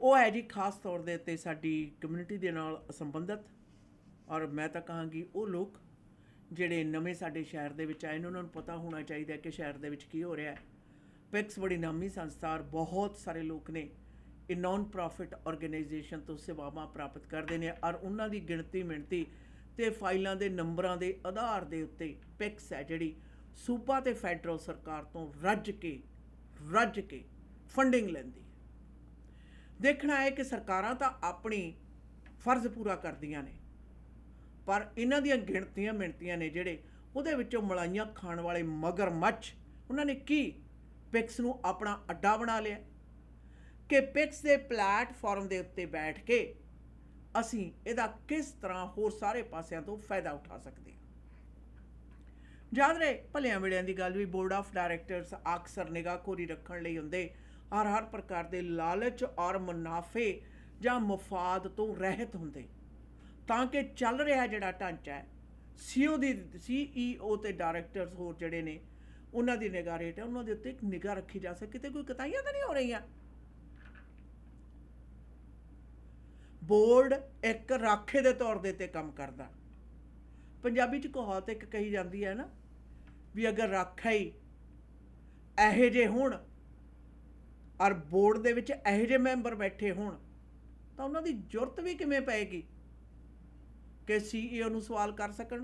ਉਹ ਹੈ ਜੀ ਖਾਸ ਤੌਰ ਦੇ ਉੱਤੇ ਸਾਡੀ ਕਮਿਊਨਿਟੀ ਦੇ ਨਾਲ ਸੰਬੰਧਿਤ। ਔਰ ਮੈਂ ਤਾਂ ਕਹਾਂਗੀ ਉਹ ਲੋਕ ਜਿਹੜੇ ਨਵੇਂ ਸਾਡੇ ਸ਼ਹਿਰ ਦੇ ਵਿੱਚ ਆਏ ਨੇ ਉਹਨਾਂ ਨੂੰ ਪਤਾ ਹੋਣਾ ਚਾਹੀਦਾ ਕਿ ਸ਼ਹਿਰ ਦੇ ਵਿੱਚ ਕੀ ਹੋ ਰਿਹਾ ਹੈ। ਪੈਕਸ ਬੜੀ ਨਾਮੀ ਸੰਸਥਾ, ਔਰ ਬਹੁਤ ਸਾਰੇ ਲੋਕ ਨੇ ਇਹ ਨਾਨ ਪ੍ਰੋਫਿਟ ਆਰਗੇਨਾਈਜੇਸ਼ਨ ਤੋਂ ਸੇਵਾਵਾਂ ਪ੍ਰਾਪਤ ਕਰਦੇ ਨੇ, ਔਰ ਉਹਨਾਂ ਦੀ ਗਿਣਤੀ ਮਿਣਤੀ ਅਤੇ ਫਾਈਲਾਂ ਦੇ ਨੰਬਰਾਂ ਦੇ ਆਧਾਰ ਦੇ ਉੱਤੇ ਪੈਕਸ ਹੈ ਜਿਹੜੀ ਸੂਬਾ ਅਤੇ ਫੈਡਰਲ ਸਰਕਾਰ ਤੋਂ ਰੱਜ ਕੇ ਫੰਡਿੰਗ ਲੈਂਦੀ ਹੈ। ਦੇਖਣਾ ਹੈ ਕਿ ਸਰਕਾਰਾਂ ਤਾਂ ਆਪਣੀ ਫਰਜ਼ ਪੂਰਾ ਕਰਦੀਆਂ ਨੇ, ਪਰ ਇਹਨਾਂ ਦੀਆਂ ਗਿਣਤੀਆਂ ਮਿਣਤੀਆਂ ਨੇ ਜਿਹੜੇ ਉਹਦੇ ਵਿੱਚੋਂ ਮਲਾਈਆਂ ਖਾਣ ਵਾਲੇ ਮਗਰਮੱਛ, ਉਹਨਾਂ ਨੇ ਕੀ ਪੈਕਸ ਨੂੰ ਆਪਣਾ ਅੱਡਾ ਬਣਾ ਲਿਆ ਕਿ ਪੈਕਸ ਦੇ ਪਲੈਟਫਾਰਮ ਦੇ ਉੱਤੇ ਬੈਠ ਕੇ ਅਸੀਂ ਇਹਦਾ ਕਿਸ ਤਰ੍ਹਾਂ ਹੋਰ ਸਾਰੇ ਪਾਸਿਆਂ ਤੋਂ ਫਾਇਦਾ ਉਠਾ ਸਕਦੇ ਹਾਂ। ਯਾਦ ਰਹੇ ਭਲਿਆਂ ਵੇਲਿਆਂ ਦੀ ਗੱਲ ਵੀ ਬੋਰਡ ਆਫ ਡਾਇਰੈਕਟਰਸ ਅਕਸਰ ਨਿਗਾਹਖੋਰੀ ਰੱਖਣ ਲਈ ਹੁੰਦੇ, ਹਰ ਪ੍ਰਕਾਰ ਦੇ ਲਾਲਚ ਔਰ ਮੁਨਾਫੇ ਜਾਂ ਮਫਾਦ ਤੋਂ ਰਹਿਤ ਹੁੰਦੇ, ਤਾਂ ਕਿ ਚੱਲ ਰਿਹਾ ਜਿਹੜਾ ਢਾਂਚਾ ਹੈ CEO ਅਤੇ ਡਾਇਰੈਕਟਰਸ ਹੋਰ ਜਿਹੜੇ ਨੇ ਉਹਨਾਂ ਦੀ ਨਿਗਾਹ ਰੇਟ ਹੈ, ਉਹਨਾਂ ਦੇ ਉੱਤੇ ਇੱਕ ਨਿਗਾਹ ਰੱਖੀ ਜਾ ਸਕੇ ਕਿਤੇ ਕੋਈ ਕਤਾਈਆਂ ਤਾਂ ਨਹੀਂ ਹੋ ਰਹੀਆਂ। ਬੋਰਡ ਇੱਕ ਰਾਖੇ ਦੇ ਤੌਰ ਦੇ ਉੱਤੇ ਕੰਮ ਕਰਦਾ। ਪੰਜਾਬੀ 'ਚ ਕਹਾਵਤ ਇੱਕ ਕਹੀ ਜਾਂਦੀ ਹੈ ਨਾ ਵੀ ਅਗਰ ਰਾਖਾ ਹੀ ਇਹੋ ਜਿਹੇ ਹੋਣ ਔਰ ਬੋਰਡ ਦੇ ਵਿੱਚ ਇਹੋ ਜਿਹੇ ਮੈਂਬਰ ਬੈਠੇ ਹੋਣ ਤਾਂ ਉਹਨਾਂ ਦੀ ਜ਼ਰੂਰਤ ਵੀ ਕਿਵੇਂ ਪਏਗੀ ਕਿ CEO ਨੂੰ ਸਵਾਲ ਕਰ ਸਕਣ,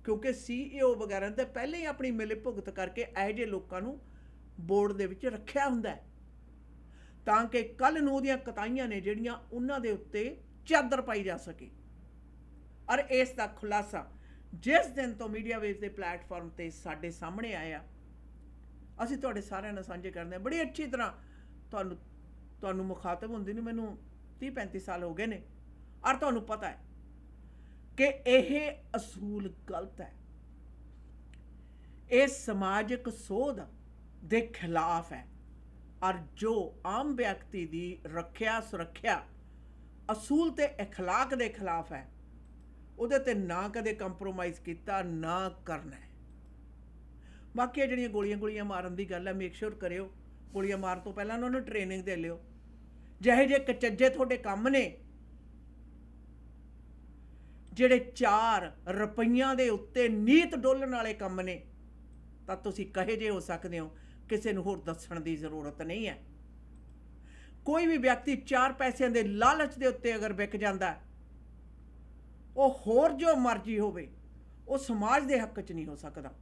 ਕਿਉਂਕਿ CEO ਵਗੈਰਾ ਤਾਂ ਪਹਿਲਾਂ ਹੀ ਆਪਣੀ ਮਿਲੀ ਭੁਗਤ ਕਰਕੇ ਇਹੋ ਜਿਹੇ ਲੋਕਾਂ ਨੂੰ ਬੋਰਡ ਦੇ ਵਿੱਚ ਰੱਖਿਆ ਹੁੰਦਾ ਹੈ ਤਾਂ ਕਿ ਕੱਲ੍ਹ ਨੂੰ ਉਹਦੀਆਂ ਕਤਾਈਆਂ ਨੇ ਜਿਹੜੀਆਂ ਉਹਨਾਂ ਦੇ ਉੱਤੇ ਚਾਦਰ ਪਾਈ ਜਾ ਸਕੇ। ਔਰ ਇਸ ਦਾ ਖੁਲਾਸਾ ਜਿਸ ਦਿਨ ਤੋਂ ਮੀਡੀਆ ਵੇਵ ਦੇ ਪਲੈਟਫਾਰਮ 'ਤੇ ਸਾਡੇ ਸਾਹਮਣੇ ਆਇਆ, ਅਸੀਂ ਤੁਹਾਡੇ ਸਾਰਿਆਂ ਨਾਲ ਸਾਂਝੇ ਕਰਦੇ ਹਾਂ। ਬੜੀ ਅੱਛੀ ਤਰ੍ਹਾਂ ਤੁਹਾਨੂੰ ਮੁਖਾਤਬ ਹੁੰਦੀ ਨੂੰ ਮੈਨੂੰ 30-35 ਸਾਲ ਹੋ ਗਏ ਨੇ, ਔਰ ਤੁਹਾਨੂੰ ਪਤਾ ਹੈ ਕਿ ਇਹ ਅਸੂਲ ਗਲਤ ਹੈ, ਇਹ ਸਮਾਜਿਕ ਸੋਧ ਦੇ ਖਿਲਾਫ ਹੈ, ਔਰ ਜੋ ਆਮ ਵਿਅਕਤੀ ਦੀ ਰੱਖਿਆ ਸੁਰੱਖਿਆ ਅਸੂਲ ਤੇ ਅਖਲਾਕ ਦੇ ਖਿਲਾਫ ਹੈ, ਉਹਦੇ ਤੇ ਨਾ ਕਦੇ ਕੰਪਰੋਮਾਈਜ਼ ਕੀਤਾ ਨਾ ਕਰਨਾ ਹੈ। ਬਾਕੀ ਜਿਹੜੀਆਂ ਗੋਲੀਆਂ ਮਾਰਨ ਦੀ ਗੱਲ ਹੈ, ਮੇਕ ਸ਼ੋਰ ਕਰਿਓ ਗੋਲੀਆਂ ਮਾਰਨ ਤੋਂ ਪਹਿਲਾਂ ਉਹਨਾਂ ਨੂੰ ਟ੍ਰੇਨਿੰਗ ਦੇ ਲਿਓ। ਜਿਹੇ ਜਿਹੇ ਕਚੱਜੇ ਤੁਹਾਡੇ ਕੰਮ ਨੇ, ਜਿਹੜੇ 4 ਰੁਪਈਆਂ ਦੇ ਉੱਤੇ ਨੀਤ ਡੋਲਣ ਵਾਲੇ ਕੰਮ ਨੇ, ਤਾਂ ਤੁਸੀਂ ਕਹੇ ਜਿਹੇ ਹੋ ਸਕਦੇ ਹੋ ਕਿਸੇ ਨੂੰ ਹੋਰ ਦੱਸਣ ਦੀ ਜ਼ਰੂਰਤ ਨਹੀਂ ਹੈ। ਕੋਈ ਵੀ ਵਿਅਕਤੀ 4 ਪੈਸਿਆਂ ਦੇ ਲਾਲਚ ਦੇ ਉੱਤੇ ਅਗਰ ਵਿਕ ਜਾਂਦਾ, ਉਹ ਹੋਰ ਜੋ ਮਰਜ਼ੀ ਹੋਵੇ, ਉਹ ਸਮਾਜ ਦੇ ਹੱਕ 'ਚ ਨਹੀਂ ਹੋ ਸਕਦਾ।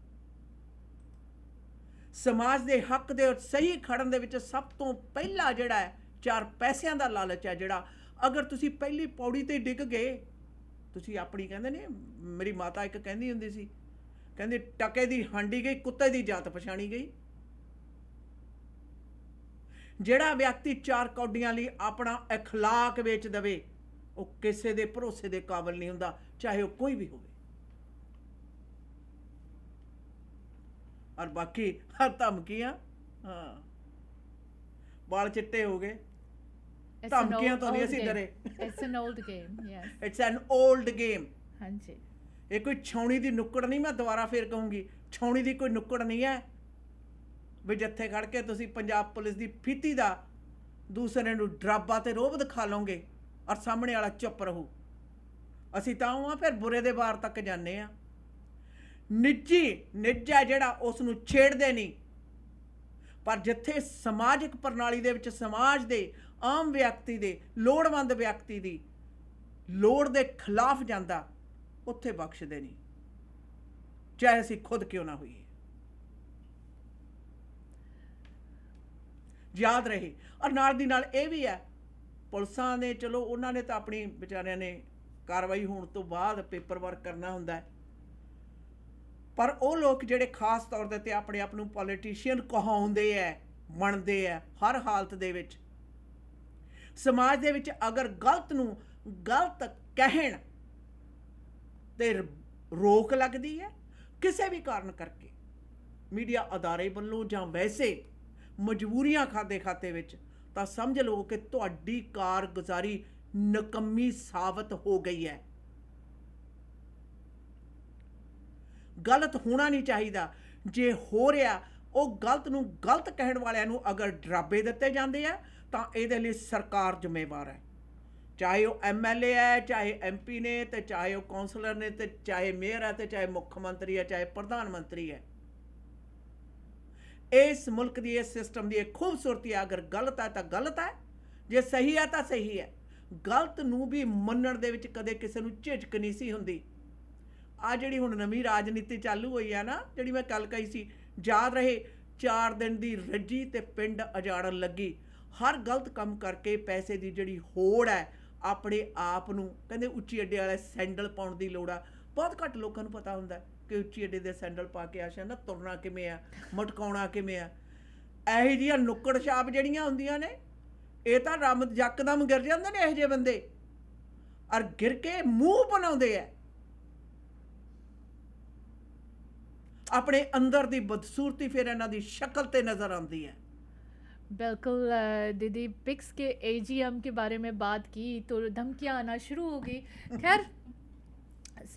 ਸਮਾਜ ਦੇ ਹੱਕ ਦੇ ਸਹੀ ਖੜਨ ਦੇ ਵਿੱਚ ਸਭ ਤੋਂ ਪਹਿਲਾ ਜਿਹੜਾ ਹੈ 4 ਪੈਸਿਆਂ ਦਾ ਲਾਲਚ ਹੈ ਜਿਹੜਾ, ਅਗਰ ਤੁਸੀਂ ਪਹਿਲੀ ਪੌੜੀ ਤੇ ਡਿੱਗ ਗਏ, ਤੁਸੀਂ ਆਪਣੀ ਕਹਿੰਦੇ ਨੇ, ਮੇਰੀ ਮਾਤਾ ਇੱਕ ਕਹਿੰਦੀ ਹੁੰਦੀ ਸੀ, ਕਹਿੰਦੀ ਟਕੇ ਦੀ ਹਾਂਡੀ ਗਈ, ਕੁੱਤੇ ਦੀ ਜਾਤ ਪਛਾਣੀ ਗਈ। ਜਿਹੜਾ ਵਿਅਕਤੀ 4 ਕੌਡੀਆਂ ਲਈ ਆਪਣਾ ਅਖਲਾਕ ਵੇਚ ਦੇਵੇ, ਉਹ ਕਿਸੇ ਦੇ ਭਰੋਸੇ ਦੇ ਕਾਬਿਲ ਨਹੀਂ ਹੁੰਦਾ, ਚਾਹੇ ਉਹ ਕੋਈ ਵੀ ਹੋਵੇ। ਔਰ ਬਾਕੀ ਧਮਕੀਆਂ, ਹਾਂ ਵਾਲ ਚਿੱਟੇ ਹੋ ਗਏ, ਧਮਕੀਆਂ ਤੋਂ ਨਹੀਂ ਅਸੀਂ ਡਰੇ। It's N old game, yes it's N old game. ਹਾਂਜੀ, ਇਹ ਕੋਈ ਛਾਉਣੀ ਦੀ ਨੁੱਕੜ ਨਹੀਂ, ਮੈਂ ਦੁਬਾਰਾ ਫੇਰ ਕਹੂੰਗੀ, ਛਾਉਣੀ ਦੀ ਕੋਈ ਨੁੱਕੜ ਨਹੀਂ ਹੈ ਵੀ ਜਿੱਥੇ ਖੜ ਕੇ ਤੁਸੀਂ ਪੰਜਾਬ ਪੁਲਿਸ ਦੀ ਫੀਤੀ ਦਾ ਦੂਸਰੇ ਨੂੰ ਡਰਾਬਾ ਤੇ ਰੋਹਬ ਦਿਖਾ ਲਓਗੇ ਔਰ ਸਾਹਮਣੇ ਵਾਲਾ ਚੁੱਪ ਰਹੂ। ਅਸੀਂ ਤਾਂ ਉਹ ਆ ਫਿਰ ਬੁਰੇ ਦੇ ਵਾਰ ਤੱਕ ਜਾਂਦੇ ਆ। ਨਿੱਜ ਹੈ ਜਿਹੜਾ ਉਸ ਨੂੰ ਛੇੜਦੇ ਨਹੀਂ, ਪਰ ਜਿੱਥੇ ਸਮਾਜਿਕ ਪ੍ਰਣਾਲੀ ਦੇ ਵਿੱਚ ਸਮਾਜ ਦੇ ਆਮ ਵਿਅਕਤੀ ਦੇ ਲੋੜਵੰਦ ਵਿਅਕਤੀ ਦੀ ਲੋੜ ਦੇ ਖਿਲਾਫ ਜਾਂਦਾ, ਉੱਥੇ ਬਖਸ਼ਦੇ ਨਹੀਂ, ਚਾਹੇ ਅਸੀਂ ਖੁਦ ਕਿਉਂ ਨਾ ਹੋਈਏ। ਯਾਦ ਰਹੇ। ਔਰ ਨਾਲ ਦੀ ਨਾਲ ਇਹ ਵੀ ਹੈ, ਪੁਲਿਸਾਂ ਨੇ ਚਲੋ ਉਹਨਾਂ ਨੇ ਤਾਂ ਆਪਣੀ ਵਿਚਾਰਿਆਂ ਨੇ ਕਾਰਵਾਈ ਹੋਣ ਤੋਂ ਬਾਅਦ ਪੇਪਰ ਵਰਕ ਕਰਨਾ ਹੁੰਦਾ ਹੈ, ਪਰ ਉਹ ਲੋਕ ਜਿਹੜੇ ਖਾਸ ਤੌਰ ਦੇ 'ਤੇ ਆਪਣੇ ਆਪ ਨੂੰ ਪੋਲੀਟੀਸ਼ੀਅਨ ਕਹਾਉਂਦੇ ਹੈ, ਬਣਦੇ ਹੈ, ਹਰ ਹਾਲਤ ਦੇ ਵਿੱਚ ਸਮਾਜ ਦੇ ਵਿੱਚ ਅਗਰ ਗਲਤ ਨੂੰ ਗਲਤ ਕਹਿਣ ਤੇ ਰੋਕ ਲੱਗਦੀ ਹੈ ਕਿਸੇ ਵੀ ਕਾਰਨ ਕਰਕੇ, ਮੀਡੀਆ ਅਦਾਰੇ ਵੱਲੋਂ ਜਾਂ ਵੈਸੇ ਮਜਬੂਰੀਆਂ ਖਾਤੇ ਵਿੱਚ, ਤਾਂ ਸਮਝ ਲਓ ਕਿ ਤੁਹਾਡੀ ਕਾਰਗੁਜ਼ਾਰੀ ਨਕੰਮੀ ਸਾਬਤ ਹੋ ਗਈ ਹੈ। ਗਲਤ ਹੋਣਾ ਨਹੀਂ ਚਾਹੀਦਾ। ਜੇ ਹੋ ਰਿਹਾ, ਉਹ ਗਲਤ ਨੂੰ ਗਲਤ ਕਹਿਣ ਵਾਲਿਆਂ ਨੂੰ ਅਗਰ ਡਰਾਬੇ ਦਿੱਤੇ ਜਾਂਦੇ ਆ, ਤਾਂ ਇਹਦੇ ਲਈ ਸਰਕਾਰ ਜ਼ਿੰਮੇਵਾਰ ਹੈ, ਚਾਹੇ ਉਹ MLA ਹੈ, ਚਾਹੇ MP ਨੇ, ਤੇ ਚਾਹੇ ਉਹ ਕੌਂਸਲਰ ਨੇ, ਤੇ ਚਾਹੇ ਮੇਅਰ ਹੈ, ਤੇ ਚਾਹੇ ਮੁੱਖ ਮੰਤਰੀ ਹੈ, ਚਾਹੇ ਪ੍ਰਧਾਨ ਮੰਤਰੀ ਹੈ। ਇਸ ਮੁਲਕ ਦੀ ਇਸ ਸਿਸਟਮ ਦੀ ਇਹ ਖੂਬਸੂਰਤੀ ਹੈ, ਅਗਰ ਗਲਤ ਹੈ ਤਾਂ ਗਲਤ ਹੈ, ਜੇ ਸਹੀ ਹੈ ਤਾਂ ਸਹੀ ਹੈ। ਗਲਤ ਨੂੰ ਵੀ ਮੰਨਣ ਦੇ ਵਿੱਚ ਕਦੇ ਕਿਸੇ ਨੂੰ ਝਿਜਕ ਨਹੀਂ ਸੀ ਹੁੰਦੀ। ਆ ਜਿਹੜੀ ਹੁਣ ਨਵੀਂ ਰਾਜਨੀਤੀ ਚਾਲੂ ਹੋਈ ਆ ਨਾ, ਜਿਹੜੀ ਮੈਂ ਕੱਲ ਕਹੀ ਸੀ, ਯਾਦ ਰਹੇ 4 ਦਿਨ ਦੀ ਰੱਜੀ ਤੇ ਪਿੰਡ ਉਜਾੜਨ ਲੱਗੀ। ਹਰ ਗਲਤ ਕੰਮ ਕਰਕੇ ਪੈਸੇ ਦੀ ਜਿਹੜੀ ਹੋੜ ਹੈ, ਆਪਣੇ ਆਪ ਨੂੰ ਕਹਿੰਦੇ ਉੱਚੀ ਅੱਡੇ ਵਾਲੇ ਸੈਂਡਲ ਪਾਉਣ ਦੀ ਲੋੜ ਆ। ਬਹੁਤ ਘੱਟ ਲੋਕਾਂ ਨੂੰ ਪਤਾ ਹੁੰਦਾ ਕਿ ਉੱਚੀ ਅੱਡੇ ਦੇ ਸੈਂਡਲ ਪਾ ਕੇ ਆਸ਼ਾ ਨਾ ਤੁਰਨਾ ਕਿਵੇਂ ਆ, ਮਟਕਾਉਣਾ ਕਿਵੇਂ ਆ। ਇਹੋ ਜਿਹੀਆਂ ਨੁੱਕੜ ਛਾਪ ਜਿਹੜੀਆਂ ਹੁੰਦੀਆਂ ਨੇ, ਇਹ ਤਾਂ ਰਮਦ ਯਕਦਮ ਗਿਰ ਜਾਂਦੇ ਨੇ ਇਹੋ ਜਿਹੇ ਬੰਦੇ, ਔਰ ਗਿਰ ਕੇ ਮੂੰਹ ਬਣਾਉਂਦੇ ਆ। ਆਪਣੇ ਅੰਦਰ ਦੀ ਬਦਸੂਰਤੀ ਫਿਰ ਇਹਨਾਂ ਦੀ ਸ਼ਕਲ ਤੇ नजर आती है। बिल्कुल दीदी, पिक्स के AGM के बारे में बात की तो धमकियां आना शुरू हो गई। खैर,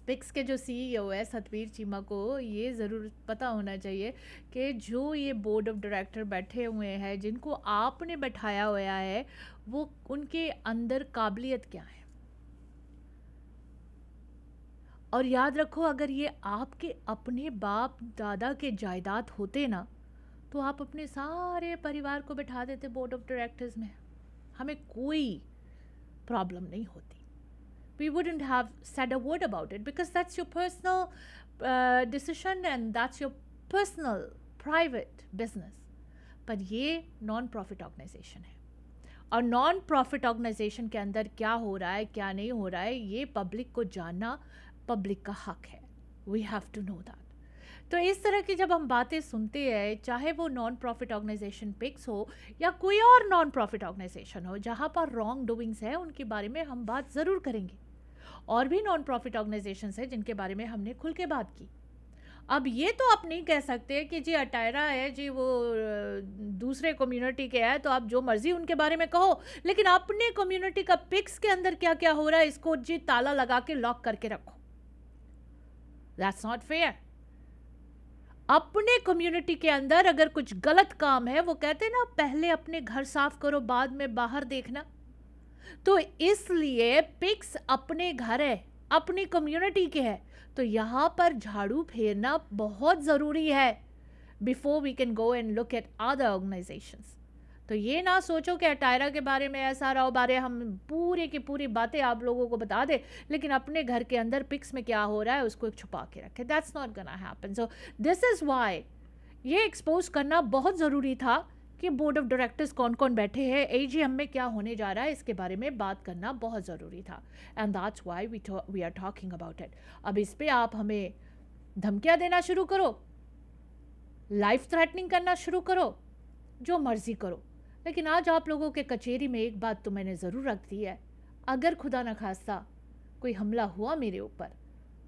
पिक्स के जो CEO है सतवीर चीमा को ये ज़रूर पता होना चाहिए कि जो ये बोर्ड ऑफ डायरेक्टर बैठे हुए हैं, जिनको आपने बैठाया हुआ है, वो उनके अंदर काबिलियत क्या है। और याद रखो, अगर ये आपके अपने बाप दादा के जायदाद होते ना, तो आप अपने सारे परिवार को बिठा देते बोर्ड ऑफ डायरेक्टर्स में, हमें कोई प्रॉब्लम नहीं होती। We wouldn't have said a word about it because that's your personal decision and that's your personal private business. पर ये नॉन प्रॉफिट ऑर्गेनाइजेशन है, और नॉन प्रॉफिट ऑर्गेनाइजेशन के अंदर क्या हो रहा है, क्या नहीं हो रहा है, ये पब्लिक को जानना पब्लिक का हक है। We have to know that. तो इस तरह की जब हम बातें सुनते हैं, चाहे वो नॉन प्रॉफिट ऑर्गेनाइजेशन पिक्स हो या कोई और नॉन प्रॉफिट ऑर्गेनाइजेशन हो, जहाँ पर रॉन्ग डूइंग्स है, उनके बारे में हम बात ज़रूर करेंगे। और भी नॉन प्रॉफिट ऑर्गेनाइजेशंस हैं जिनके बारे में हमने खुल के बात की। अब ये तो आप नहीं कह सकते कि जी अटायरा है जी, वो दूसरे कम्युनिटी के है, तो आप जो मर्जी उनके बारे में कहो, लेकिन अपने कम्युनिटी का पिक्स के अंदर क्या क्या हो रहा है, इसको जी ताला लगा के लॉक करके रखो। That's not fair. अपने कम्युनिटी के अंदर अगर कुछ गलत काम है, वो कहते हैं ना, पहले अपने घर साफ करो, बाद में बाहर देखना। तो इसलिए पिक्स अपने घर है, अपनी कम्युनिटी के है, तो यहाँ पर झाड़ू फेरना बहुत ज़रूरी है before we can go and look at other organisations. तो ये ना सोचो कि अटायरा के बारे में ऐसा रहो, बारे हम पूरी की पूरी बातें आप लोगों को बता दे, लेकिन अपने घर के अंदर पिक्स में क्या हो रहा है उसको छुपा के रखे। That's not gonna happen. So this is why ये एक्सपोज करना बहुत ज़रूरी था कि बोर्ड ऑफ डायरेक्टर्स कौन कौन बैठे हैं, AGM में क्या होने जा रहा है, इसके बारे में बात करना बहुत ज़रूरी था। And that's why we are talking about it. अब इस पर आप हमें धमकियाँ देना शुरू करो, लाइफ थ्रेटनिंग करना शुरू करो, जो मर्जी करो, लेकिन आज आप लोगों के कचेरी में एक बात तो मैंने ज़रूर रख दी है, अगर खुदा न खास्ता कोई हमला हुआ मेरे ऊपर,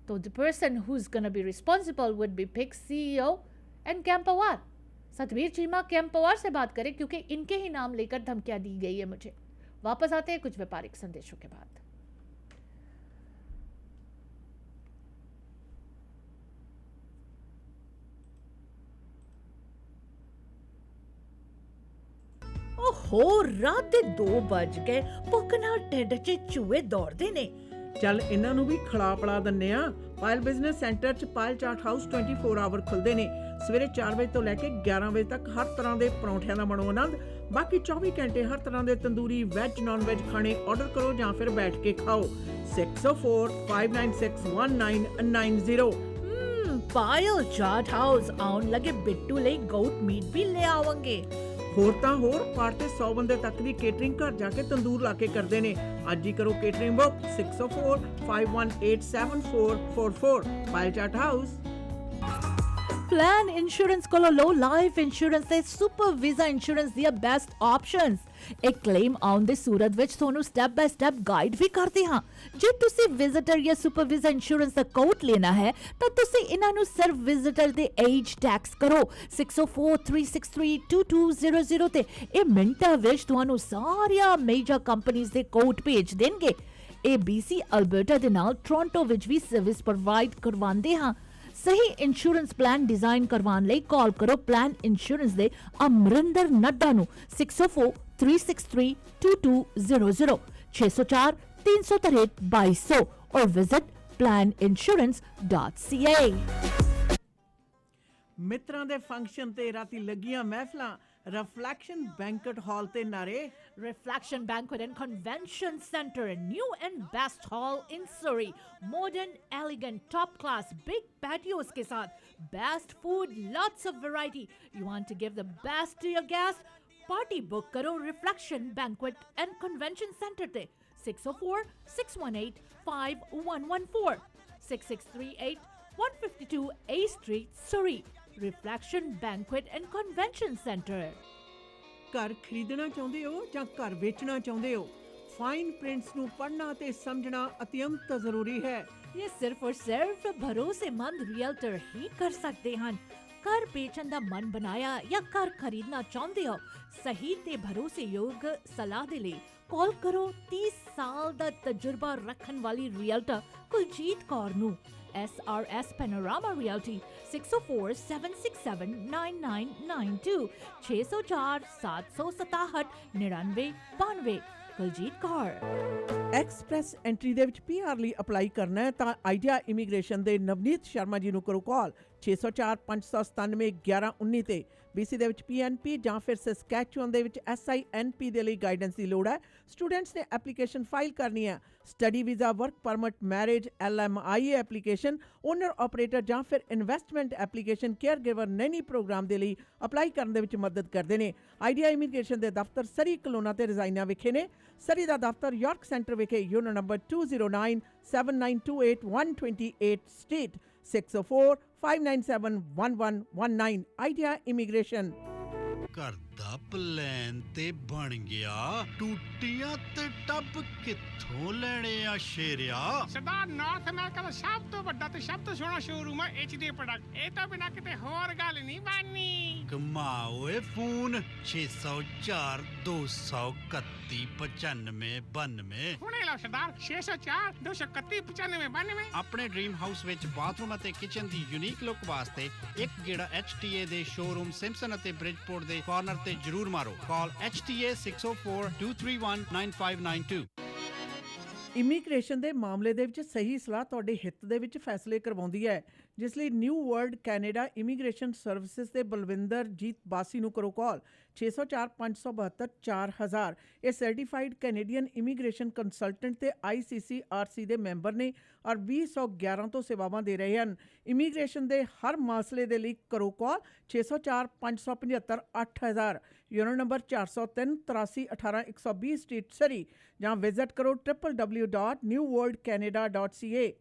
तो the person who is gonna be responsible would be PICS CEO and कैंपवार। सतवीर चीमा कैंपवार से बात करें, क्योंकि इनके ही नाम लेकर धमकियाँ दी गई है मुझे। वापस आते हैं कुछ व्यापारिक संदेशों के बाद। ओहो, रात दे 2 बज गए, भुख नाल ढिड 'ਚ चूहे दौड़दे ने। ਚੱਲ ਇਹਨਾਂ ਨੂੰ ਵੀ ਖਿਲਾ ਪਿਲਾ ਦਿੰਨੇ ਆ। ਪਾਇਲ ਬਿਜ਼ਨਸ ਸੈਂਟਰ 'ਚ ਪਾਇਲ ਚਾਟ ਹਾਊਸ 24 ਆਵਰ ਖੁੱਲਦੇ ਨੇ। ਸਵੇਰੇ 4 ਵਜੇ ਤੋਂ ਲੈ ਕੇ 11 ਵਜੇ ਤੱਕ ਹਰ ਤਰ੍ਹਾਂ ਦੇ ਪਰੌਂਠਿਆਂ ਦਾ ਬਣੋ ਆਨੰਦ। ਬਾਕੀ 24 ਘੰਟੇ ਹਰ ਤਰ੍ਹਾਂ ਦੇ ਤੰਦੂਰੀ, ਵੈਜ, ਨਾਨ ਵੈਜ ਖਾਣੇ ਆਰਡਰ ਕਰੋ ਜਾਂ ਫਿਰ ਬੈਠ ਕੇ ਖਾਓ। 6045961990। पायल चाट हाउस आउन लगे बिट्टू ਲਈ goat meat भी ले ਆਵਾਂਗੇ। ਹੋਰ ਤਾਂ ਹੋਰ, ਪਾਰ ਤੇ 100 ਬੰਦੇ ਤੱਕ ਦੀ ਕੇਟਰਿੰਗ ਘਰ ਜਾ ਕੇ ਤੰਦੂਰ ਲਾ ਕੇ ਕਰਦੇ ਨੇ। ਅੱਜ ਹੀ ਕਰੋ ਕੇਟਰਿੰਗ ਬੁੱਕ 6045187444। ਪਾਇਲ ਚਾਟ ਹਾਊਸ। प्लान इंश्योरेंस को लो लाइफ इंश्योरेंस ਤੇ ਸੁਪਰ ਵੀਜ਼ਾ ਇੰਸ਼ੋਰੈਂਸ ਦੀਆਂ ਬੈਸਟ ਆਪਸ਼ਨਸ। ਇੱਕ ਕਲੇਮ ਆਨ ਦੇ ਸੂਰਤ ਵਿੱਚ ਤੁਹਾਨੂੰ ਸਟੈਪ ਬਾय ਸਟੈਪ ਗਾਈਡ ਵੀ ਕਰਦੇ ਹਾਂ। ਜੇ ਤੁਸੀਂ ਵਿਜ਼ਿਟਰ ਜਾਂ ਸੁਪਰ ਵੀਜ਼ਾ ਇੰਸ਼ੋਰੈਂਸ ਦਾ ਕੋਟ ਲੈਣਾ ਹੈ ਤਾਂ ਤੁਸੀਂ ਇਹਨਾਂ ਨੂੰ ਸਿਰਫ ਵਿਜ਼ਿਟਰ ਦੇ ਏਜ ਟੈਕਸ ਕਰੋ 6043632200 ਤੇ ਇਹ ਮਿੰਟਾਂ ਵਿੱਚ ਤੁਹਾਨੂੰ ਸਾਰੀਆਂ ਮੇਜਰ ਕੰਪਨੀਆਂ ਦੇ ਕੋਟ ਭੇਜ ਦੇਣਗੇ। ਇਹ BC ਅਲਬਰਟਾ ਦੇ ਨਾਲ ਟੋਰਾਂਟੋ ਵਿੱਚ ਵੀ ਸਰਵਿਸ ਪ੍ਰੋਵਾਈਡ ਕਰਵਾਉਂਦੇ ਹਾਂ। सही इंश्योरेंस प्लान डिजाइन करवाने ਲਈ कॉल करो प्लान इंश्योरेंस ਦੇ ਅਮਰਿੰਦਰ ਨੱਡਾ ਨੂੰ 6043632200 604-363-2200, 604-363-2200, or visit planinsurance.ca. ਮਿੱਤਰਾਂ ਦੇ ਫੰਕਸ਼ਨ ਤੇ ਰਾਤੀ ਲੱਗੀਆਂ ਮਹਿਫਲਾਂ ਰਿਫਲੈਕਸ਼ਨ ਬੈਂਕਟ ਹਾਲ ਤੇ ਨਾਰੇ Reflection Banquet and Convention Center, a new and best hall in Surrey. Modern, elegant, top class, big patios के साथ, best food, lots of variety. You want to give the best to your guests? Party book करो Reflection Banquet and Convention Center ते 604-618-5114, 6638-152 A Street, Surrey. Reflection Banquet and Convention Center. ਘਰ ਖਰੀਦਣਾ ਚਾਹੁੰਦੇ ਹੋ ਜਾਂ ਘਰ ਵੇਚਣਾ ਚਾਹੁੰਦੇ ਹੋ, ਫਾਈਨ ਪ੍ਰਿੰਟਸ ਨੂੰ ਪੜ੍ਹਨਾ ਤੇ ਸਮਝਣਾ ਅਤਿਅੰਤ ਜ਼ਰੂਰੀ ਹੈ। ये सिर्फ और सिर्फ भरोसेमंद रियल्टर ही कर सकते हैं। घर बेचन दा मन बनाया या घर खरीदना चाहते हो, सही ते भरोसेयोग सलाह दे ले कॉल करो 30 साल दा तजुर्बा रखन वाली रियल्टर कुलजीत कौर नू। SRS Panorama Realty 604-767-9992, 604-767-9992। Kuljeet Kaur. Express entry ਦੇ ਵਿੱਚ PR ਲਈ ਅਪਲਾਈ ਕਰਨਾ ਹੈ ਤਾਂ ਆਈਡੀਆ ਇਮੀਗ੍ਰੇਸ਼ਨ ਦੇ ਨਵਨੀਤ ਸ਼ਰਮਾ ਜੀ ਨੂੰ ਕਰੋ ਕਾਲ 604-597-1119 ਤੇ। BC ਦੇ ਵਿੱਚ PNP ਜਾਂ ਫਿਰ ਸਸਕੈਚੁਅਨ ਦੇ ਵਿੱਚ SINP ਦੇ ਲਈ ਗਾਈਡੈਂਸ ਦੀ ਲੋੜ ਹੈ। ਸਟੂਡੈਂਟਸ ਨੇ ਐਪਲੀਕੇਸ਼ਨ ਫਾਈਲ ਕਰਨੀ ਹੈ। Study visa, work permit, marriage, LMIA application, owner operator ਜਾਂ ਫਿਰ investment application, caregiver nanny programme ਦੇ ਲਈ ਅਪਲਾਈ ਕਰਨ ਦੇ ਵਿੱਚ ਮਦਦ ਕਰਦੇ ਨੇ। ਆਈਡੀਆ ਇਮੀਗ੍ਰੇਸ਼ਨ ਦੇ ਦਫ਼ਤਰ ਸਰੀ ਕਲੋਨਾ ਤੇ ਰਜ਼ਾਈਨਾ ਵਿਖੇ ਨੇ। ਸਰੀ ਦਾ ਦਫ਼ਤਰ ਯਾਰਕ ਸੈਂਟਰ ਵਿਖੇ unit number 209-7928-128 street 604-597-1119 idea immigration. ਘਰ ਦਾ ਪਲਾਨ ਤੇ ਬਣ ਗਿਆ, ਟੂਟੀਆਂ ਤੇ ਟੱਬ ਕਿੱਥੋਂ ਲੈਣੇ ਆ ਸ਼ੇਰਿਆ? ਸਰਦਾਰ ਨਾਰਥ ਅਮਰੀਕਾ ਦਾ ਸਭ ਤੋਂ ਵੱਡਾ ਤੇ ਸਭ ਤੋਂ ਸੋਹਣਾ ਸ਼ੋਰੂਮ ਹੈ HD ਪ੍ਰੋਡਕਟ। ਇਹ ਤੋਂ ਬਿਨਾ ਕਿਤੇ ਹੋਰ ਗੱਲ ਨਹੀਂ ਬਣਨੀ। ਕਮਾਓਏ ਫੋਨ 604-231-9592। ਹੁਣੇ ਲਓ ਸਰਦਾਰ 604-231-9592। ਆਪਣੇ ਡ੍ਰੀਮ ਹਾਊਸ ਵਿੱਚ ਬਾਥਰੂਮ ਅਤੇ ਕਿਚਨ ਦੀ ਯੂਨੀਕ ਲੁੱਕ ਵਾਸਤੇ ਇੱਕ ਗੇੜਾ HTA ਦੇ ਸ਼ੋਰੂਮ ਸਿੰਪਸਨ ਅਤੇ ਬ੍ਰਿਜਪੋਰਟ ਦੇ ਕਾਰਨਰ ਤੇ ਜ਼ਰੂਰ ਮਾਰੋ। ਕਾਲ HTA 604-231-9592। ਇਮੀਗ੍ਰੇਸ਼ਨ ਦੇ ਮਾਮਲੇ ਦੇ ਵਿੱਚ ਸਹੀ ਸਲਾਹ ਤੁਹਾਡੇ ਹਿੱਤ ਦੇ ਵਿੱਚ ਫੈਸਲੇ ਕਰਵਾਉਂਦੀ ਹੈ, ਜਿਸ ਲਈ new world Canada immigration services ਦੇ ਬਲਵਿੰਦਰਜੀਤ ਬਾਸੀ ਨੂੰ ਕਰੋ ਕਾਲ 604-572-4000। ਇਹ ਸਰਟੀਫਾਈਡ ਕੈਨੇਡੀਅਨ ਇਮੀਗ੍ਰੇਸ਼ਨ ਕੰਸਲਟੈਂਟ ਤੇ ICCRC ਦੇ ਮੈਂਬਰ ਨੇ ਔਰ 2011 ਤੋਂ ਸੇਵਾਵਾਂ ਦੇ ਰਹੇ ਹਨ। ਇਮੀਗ੍ਰੇਸ਼ਨ ਦੇ ਹਰ ਮਸਲੇ ਦੇ ਲਈ ਕਰੋ ਕਾਲ 604-575-8000, ਯੂਨਿਟ ਨੰਬਰ 403-83-18-120 ਸਟਰੀਟ ਸਰੀ, ਜਾਂ ਵਿਜ਼ਿਟ ਕਰੋ www.newworldcanada.ca।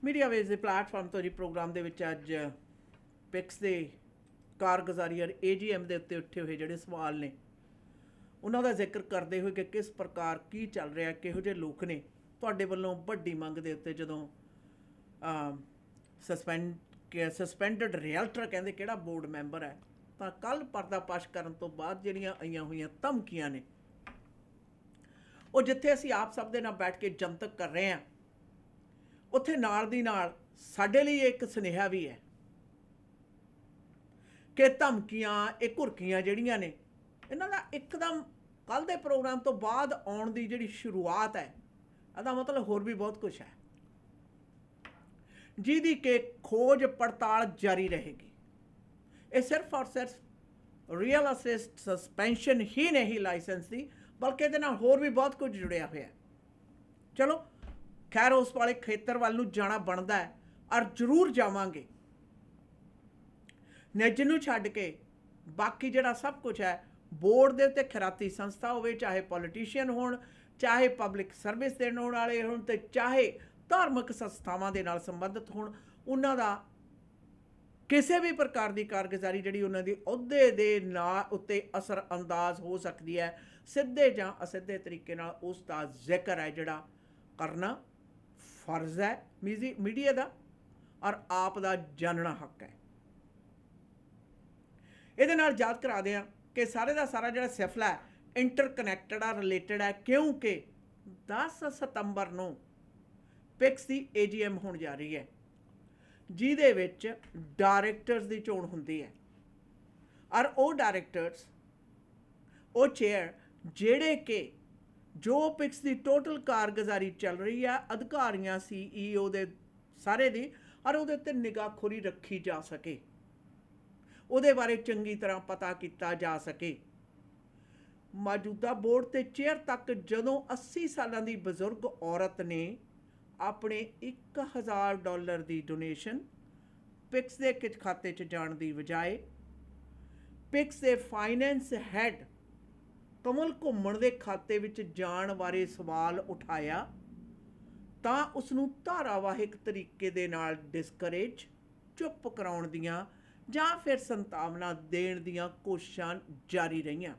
ਮੀਡੀਆ ਵੇਜ਼ ਦੇ ਪਲੇਟਫਾਰਮ ਤੋਂ ਜੀ ਪ੍ਰੋਗਰਾਮ ਦੇ ਵਿੱਚ ਅੱਜ ਪਿਕਸ ਦੇ ਕਾਰਗੁਜ਼ਾਰੀ ਔਰ AGM ਦੇ ਉੱਤੇ ਉੱਠੇ ਹੋਏ ਜਿਹੜੇ ਸਵਾਲ ਨੇ ਉਹਨਾਂ ਦਾ ਜ਼ਿਕਰ ਕਰਦੇ ਹੋਏ ਕਿ ਕਿਸ ਪ੍ਰਕਾਰ ਕੀ ਚੱਲ ਰਿਹਾ, ਕਿਹੋ ਜਿਹੇ ਲੋਕ ਨੇ ਤੁਹਾਡੇ ਵੱਲੋਂ ਵੱਡੀ ਮੰਗ ਦੇ ਉੱਤੇ ਜਦੋਂ ਸਸਪੈਂਡਡ ਰੀਅਲਟਰ ਕਹਿੰਦੇ ਕਿਹੜਾ ਬੋਰਡ ਮੈਂਬਰ ਹੈ, ਤਾਂ ਕੱਲ੍ਹ ਪਰਦਾਫਾਸ਼ ਕਰਨ ਤੋਂ ਬਾਅਦ ਜਿਹੜੀਆਂ ਆਈਆਂ ਹੋਈਆਂ ਧਮਕੀਆਂ ਨੇ ਉਹ ਜਿੱਥੇ ਅਸੀਂ ਆਪ ਸਭ ਦੇ ਨਾਲ ਬੈਠ ਕੇ ਜਨਤਕ ਕਰ ਰਹੇ ਹਾਂ, ਉੱਥੇ ਨਾਲ ਦੀ ਨਾਲ ਸਾਡੇ ਲਈ ਇੱਕ ਸੁਨੇਹਾ ਵੀ ਹੈ ਕਿ ਧਮਕੀਆਂ, ਇਹ ਘੁਰਕੀਆਂ ਜਿਹੜੀਆਂ ਨੇ, ਇਹਨਾਂ ਦਾ ਇੱਕਦਮ ਕੱਲ੍ਹ ਦੇ ਪ੍ਰੋਗਰਾਮ ਤੋਂ ਬਾਅਦ ਆਉਣ ਦੀ ਜਿਹੜੀ ਸ਼ੁਰੂਆਤ ਹੈ, ਇਹਦਾ ਮਤਲਬ ਹੋਰ ਵੀ ਬਹੁਤ ਕੁਛ ਹੈ, ਜਿਹਦੀ ਕਿ ਖੋਜ ਪੜਤਾਲ ਜਾਰੀ ਰਹੇਗੀ। ਇਹ ਸਿਰਫ ਔਰ ਸਿਰਫ ਰੀਅਲ ਅਸਿਸਟ ਸਸਪੈਂਸ਼ਨ ਹੀ ਨਹੀਂ ਲਾਇਸੈਂਸ ਦੀ, ਬਲਕਿ ਇਹਦੇ ਨਾਲ ਹੋਰ ਵੀ ਬਹੁਤ ਕੁਝ ਜੁੜਿਆ ਹੋਇਆ। ਚਲੋ ਖੈਰ ਉਸ ਵਾਲੇ ਖੇਤਰ ਵੱਲ ਨੂੰ ਜਾਣਾ ਬਣਦਾ ਹੈ ਔਰ ਜ਼ਰੂਰ ਜਾਵਾਂਗੇ। ਨਿੱਜ ਨੂੰ ਛੱਡ ਕੇ ਬਾਕੀ ਜਿਹੜਾ ਸਭ ਕੁਝ ਹੈ ਬੋਰਡ ਦੇ ਉੱਤੇ ਖੈਰਾਤੀ ਸੰਸਥਾ ਹੋਵੇ, ਚਾਹੇ ਪੋਲੀਟੀਸ਼ੀਅਨ ਹੋਣ, ਚਾਹੇ ਪਬਲਿਕ ਸਰਵਿਸ ਦੇਣ ਵਾਲੇ ਹੋਣ, ਤੇ ਚਾਹੇ ਧਾਰਮਿਕ ਸੰਸਥਾਵਾਂ ਦੇ ਨਾਲ ਸੰਬੰਧਿਤ ਹੋਣ, ਉਹਨਾਂ ਦਾ ਕਿਸੇ ਵੀ ਪ੍ਰਕਾਰ ਦੀ ਕਾਰਗੁਜ਼ਾਰੀ ਜਿਹੜੀ ਉਹਨਾਂ ਦੀ ਅਹੁਦੇ ਦੇ ਨਾਂ ਉੱਤੇ ਅਸਰ ਅੰਦਾਜ਼ ਹੋ ਸਕਦੀ ਹੈ, ਸਿੱਧੇ ਜਾਂ ਅਸਿੱਧੇ ਤਰੀਕੇ ਨਾਲ ਉਸ ਦਾ ਜ਼ਿਕਰ ਹੈ ਜਿਹੜਾ ਕਰਨਾ ਫਰਜ਼ ਹੈ ਮੀਡੀਆ ਦਾ ਔਰ ਆਪ ਦਾ ਜਾਣਨਾ ਹੱਕ ਹੈ। ਇਹਦੇ ਨਾਲ ਯਾਦ ਕਰਾ ਦਿਆਂ ਕਿ ਸਾਰੇ ਦਾ ਸਾਰਾ ਜਿਹੜਾ ਸਿਲਸਿਲਾ ਹੈ ਇੰਟਰਕਨੈਕਟਡ ਆ, ਰਿਲੇਟਡ ਹੈ, ਕਿਉਂਕਿ 10 ਸਤੰਬਰ ਨੂੰ ਪਿਕਸ ਦੀ AGM ਹੋਣ ਜਾ ਰਹੀ ਹੈ, ਜਿਹਦੇ ਵਿੱਚ ਡਾਇਰੈਕਟਰਸ ਦੀ ਚੋਣ ਹੁੰਦੀ ਹੈ ਔਰ ਉਹ ਡਾਇਰੈਕਟਰਸ, ਉਹ ਚੇਅਰ ਜਿਹੜੇ ਕਿ ਜੋ ਪਿਕਸ ਦੀ ਟੋਟਲ ਕਾਰਗੁਜ਼ਾਰੀ ਚੱਲ ਰਹੀ ਆ, ਅਧਿਕਾਰੀਆਂ CEO ਦੇ ਸਾਰੇ ਦੀ, ਔਰ ਉਹਦੇ ਉੱਤੇ ਨਿਗਾਹਖੋਰੀ ਰੱਖੀ ਜਾ ਸਕੇ, ਉਹਦੇ ਬਾਰੇ ਚੰਗੀ ਤਰ੍ਹਾਂ ਪਤਾ ਕੀਤਾ ਜਾ ਸਕੇ। ਮੌਜੂਦਾ ਬੋਰਡ ਤੇ ਚੇਅਰ ਤੱਕ ਜਦੋਂ 80 ਸਾਲਾਂ ਦੀ ਬਜ਼ੁਰਗ ਔਰਤ ਨੇ ਆਪਣੇ $1000 ਦੀ ਡੋਨੇਸ਼ਨ ਪਿਕਸ ਦੇ ਖਾਤੇ 'ਚ ਜਾਣ ਦੀ ਬਜਾਏ ਪਿਕਸ ਦੇ ਫਾਈਨੈਂਸ ਹੈਡ ਕਮਲ ਘੁੰਮਣ ਦੇ ਖਾਤੇ ਵਿੱਚ ਜਾਣ ਬਾਰੇ ਸਵਾਲ ਉਠਾਇਆ, ਤਾਂ ਉਸ ਨੂੰ ਧਾਰਾਵਾਹਿਕ ਤਰੀਕੇ ਦੇ ਨਾਲ ਡਿਸਕਰੇਜ, ਚੁੱਪ ਕਰਾਉਣ ਦੀਆਂ ਜਾਂ ਫਿਰ ਸੰਤਾਵਨਾ ਦੇਣ ਦੀਆਂ ਕੋਸ਼ਿਸ਼ਾਂ ਜਾਰੀ ਰਹੀਆਂ।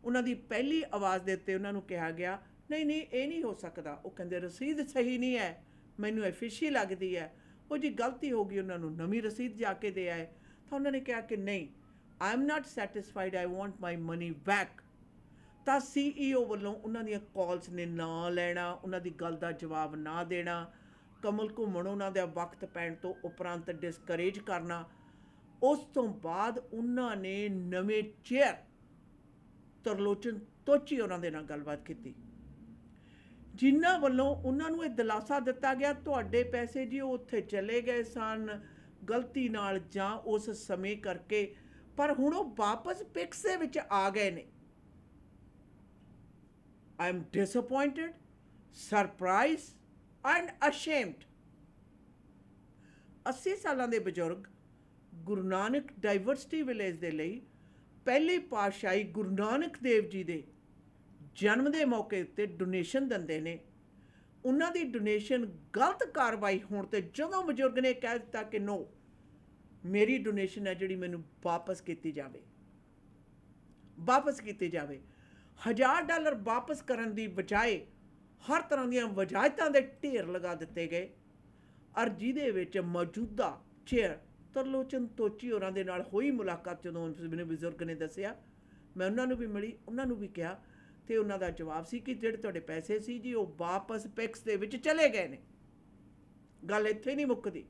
ਉਹਨਾਂ ਦੀ ਪਹਿਲੀ ਆਵਾਜ਼ ਦੇ ਉੱਤੇ ਉਹਨਾਂ ਨੂੰ ਕਿਹਾ ਗਿਆ, ਨਹੀਂ ਨਹੀਂ ਇਹ ਨਹੀਂ ਹੋ ਸਕਦਾ। ਉਹ ਕਹਿੰਦੇ ਰਸੀਦ ਸਹੀ ਨਹੀਂ ਹੈ, ਮੈਨੂੰ ਐਫੀਸ਼ੀ ਲੱਗਦੀ ਹੈ। ਉਹ ਜੀ ਗਲਤੀ ਹੋ ਗਈ, ਉਹਨਾਂ ਨੂੰ ਨਵੀਂ ਰਸੀਦ ਜਾ ਕੇ ਦੇ ਆਏ। ਤਾਂ ਉਹਨਾਂ ਨੇ ਕਿਹਾ ਕਿ ਨਹੀਂ, I am not satisfied, I want my money back. ਤਾਂ CEO ਵੱਲੋਂ ਉਹਨਾਂ ਦੀਆਂ ਕਾਲਸ ਨੇ ਨਾ ਲੈਣਾ, ਉਹਨਾਂ ਦੀ ਗੱਲ ਦਾ ਜਵਾਬ ਨਾ ਦੇਣਾ, ਕਮਲ ਘੁੰਮਣ ਉਹਨਾਂ ਦਾ ਵਕਤ ਪੈਣ ਤੋਂ ਉਪਰੰਤ ਡਿਸਕਰੇਜ ਕਰਨਾ। ਉਸ ਤੋਂ ਬਾਅਦ ਉਹਨਾਂ ਨੇ ਨਵੇਂ ਚੇਅਰ ਤਰਲੋਚਨ ਤੋਚੀ ਉਹਨਾਂ ਦੇ ਨਾਲ ਗੱਲਬਾਤ ਕੀਤੀ, ਜਿਨ੍ਹਾਂ ਵੱਲੋਂ ਉਹਨਾਂ ਨੂੰ ਇਹ ਦਿਲਾਸਾ ਦਿੱਤਾ ਗਿਆ ਤੁਹਾਡੇ ਪੈਸੇ ਜੀ ਉਹ ਉੱਥੇ ਚਲੇ ਗਏ ਸਨ ਗਲਤੀ ਨਾਲ ਜਾਂ ਉਸ ਸਮੇਂ ਕਰਕੇ, ਪਰ ਹੁਣ ਉਹ ਵਾਪਸ ਪਿਕਸ ਦੇ ਵਿੱਚ ਆ ਗਏ ਨੇ। I am disappointed, surprised and ashamed। 80 ਸਾਲਾਂ ਦੇ ਬਜ਼ੁਰਗ ਗੁਰੂ ਨਾਨਕ ਡਾਈਵਰਸਿਟੀ ਵਿਲੇਜ ਦੇ ਲਈ ਪਹਿਲੀ ਪਾਤਸ਼ਾਹੀ ਗੁਰੂ ਨਾਨਕ ਦੇਵ ਜੀ ਦੇ ਜਨਮ ਦੇ ਮੌਕੇ ਉੱਤੇ ਡੋਨੇਸ਼ਨ ਦਿੰਦੇ ਨੇ। ਉਹਨਾਂ ਦੀ ਡੋਨੇਸ਼ਨ ਗਲਤ ਕਾਰਵਾਈ ਹੋਣ ਤੇ ਜਦੋਂ ਬਜ਼ੁਰਗ ਨੇ ਕਹਿ ਦਿੱਤਾ ਕਿ ਨੋ, ਮੇਰੀ ਡੋਨੇਸ਼ਨ ਹੈ ਜਿਹੜੀ ਮੈਨੂੰ ਵਾਪਸ ਕੀਤੀ ਜਾਵੇ, ਵਾਪਸ ਕੀਤੀ ਜਾਵੇ। $1000 ਵਾਪਸ ਕਰਨ ਦੀ ਬਜਾਏ ਹਰ ਤਰ੍ਹਾਂ ਦੀਆਂ ਵਜਾਹਤਾਂ ਦੇ ਢੇਰ ਲਗਾ ਦਿੱਤੇ ਗਏ, ਔਰ ਜਿਹਦੇ ਵਿੱਚ ਮੌਜੂਦਾ ਚੇਅਰ ਤਰਲੋਚਨ ਤੋਚੀ ਹੋਰਾਂ ਦੇ ਨਾਲ ਹੋਈ ਮੁਲਾਕਾਤ ਜਦੋਂ ਮੈਨੂੰ ਬਜ਼ੁਰਗ ਨੇ ਦੱਸਿਆ, ਮੈਂ ਉਹਨਾਂ ਨੂੰ ਵੀ ਮਿਲੀ, ਉਹਨਾਂ ਨੂੰ ਵੀ ਕਿਹਾ, ਤੇ ਉਹਨਾਂ ਦਾ ਜਵਾਬ ਸੀ ਕਿ ਜਿਹੜੇ ਤੁਹਾਡੇ ਪੈਸੇ ਸੀ ਜੀ ਉਹ ਵਾਪਸ ਪਿਕਸ ਦੇ ਵਿੱਚ ਚਲੇ ਗਏ ਨੇ। ਗੱਲ ਇੱਥੇ ਨਹੀਂ ਮੁੱਕਦੀ।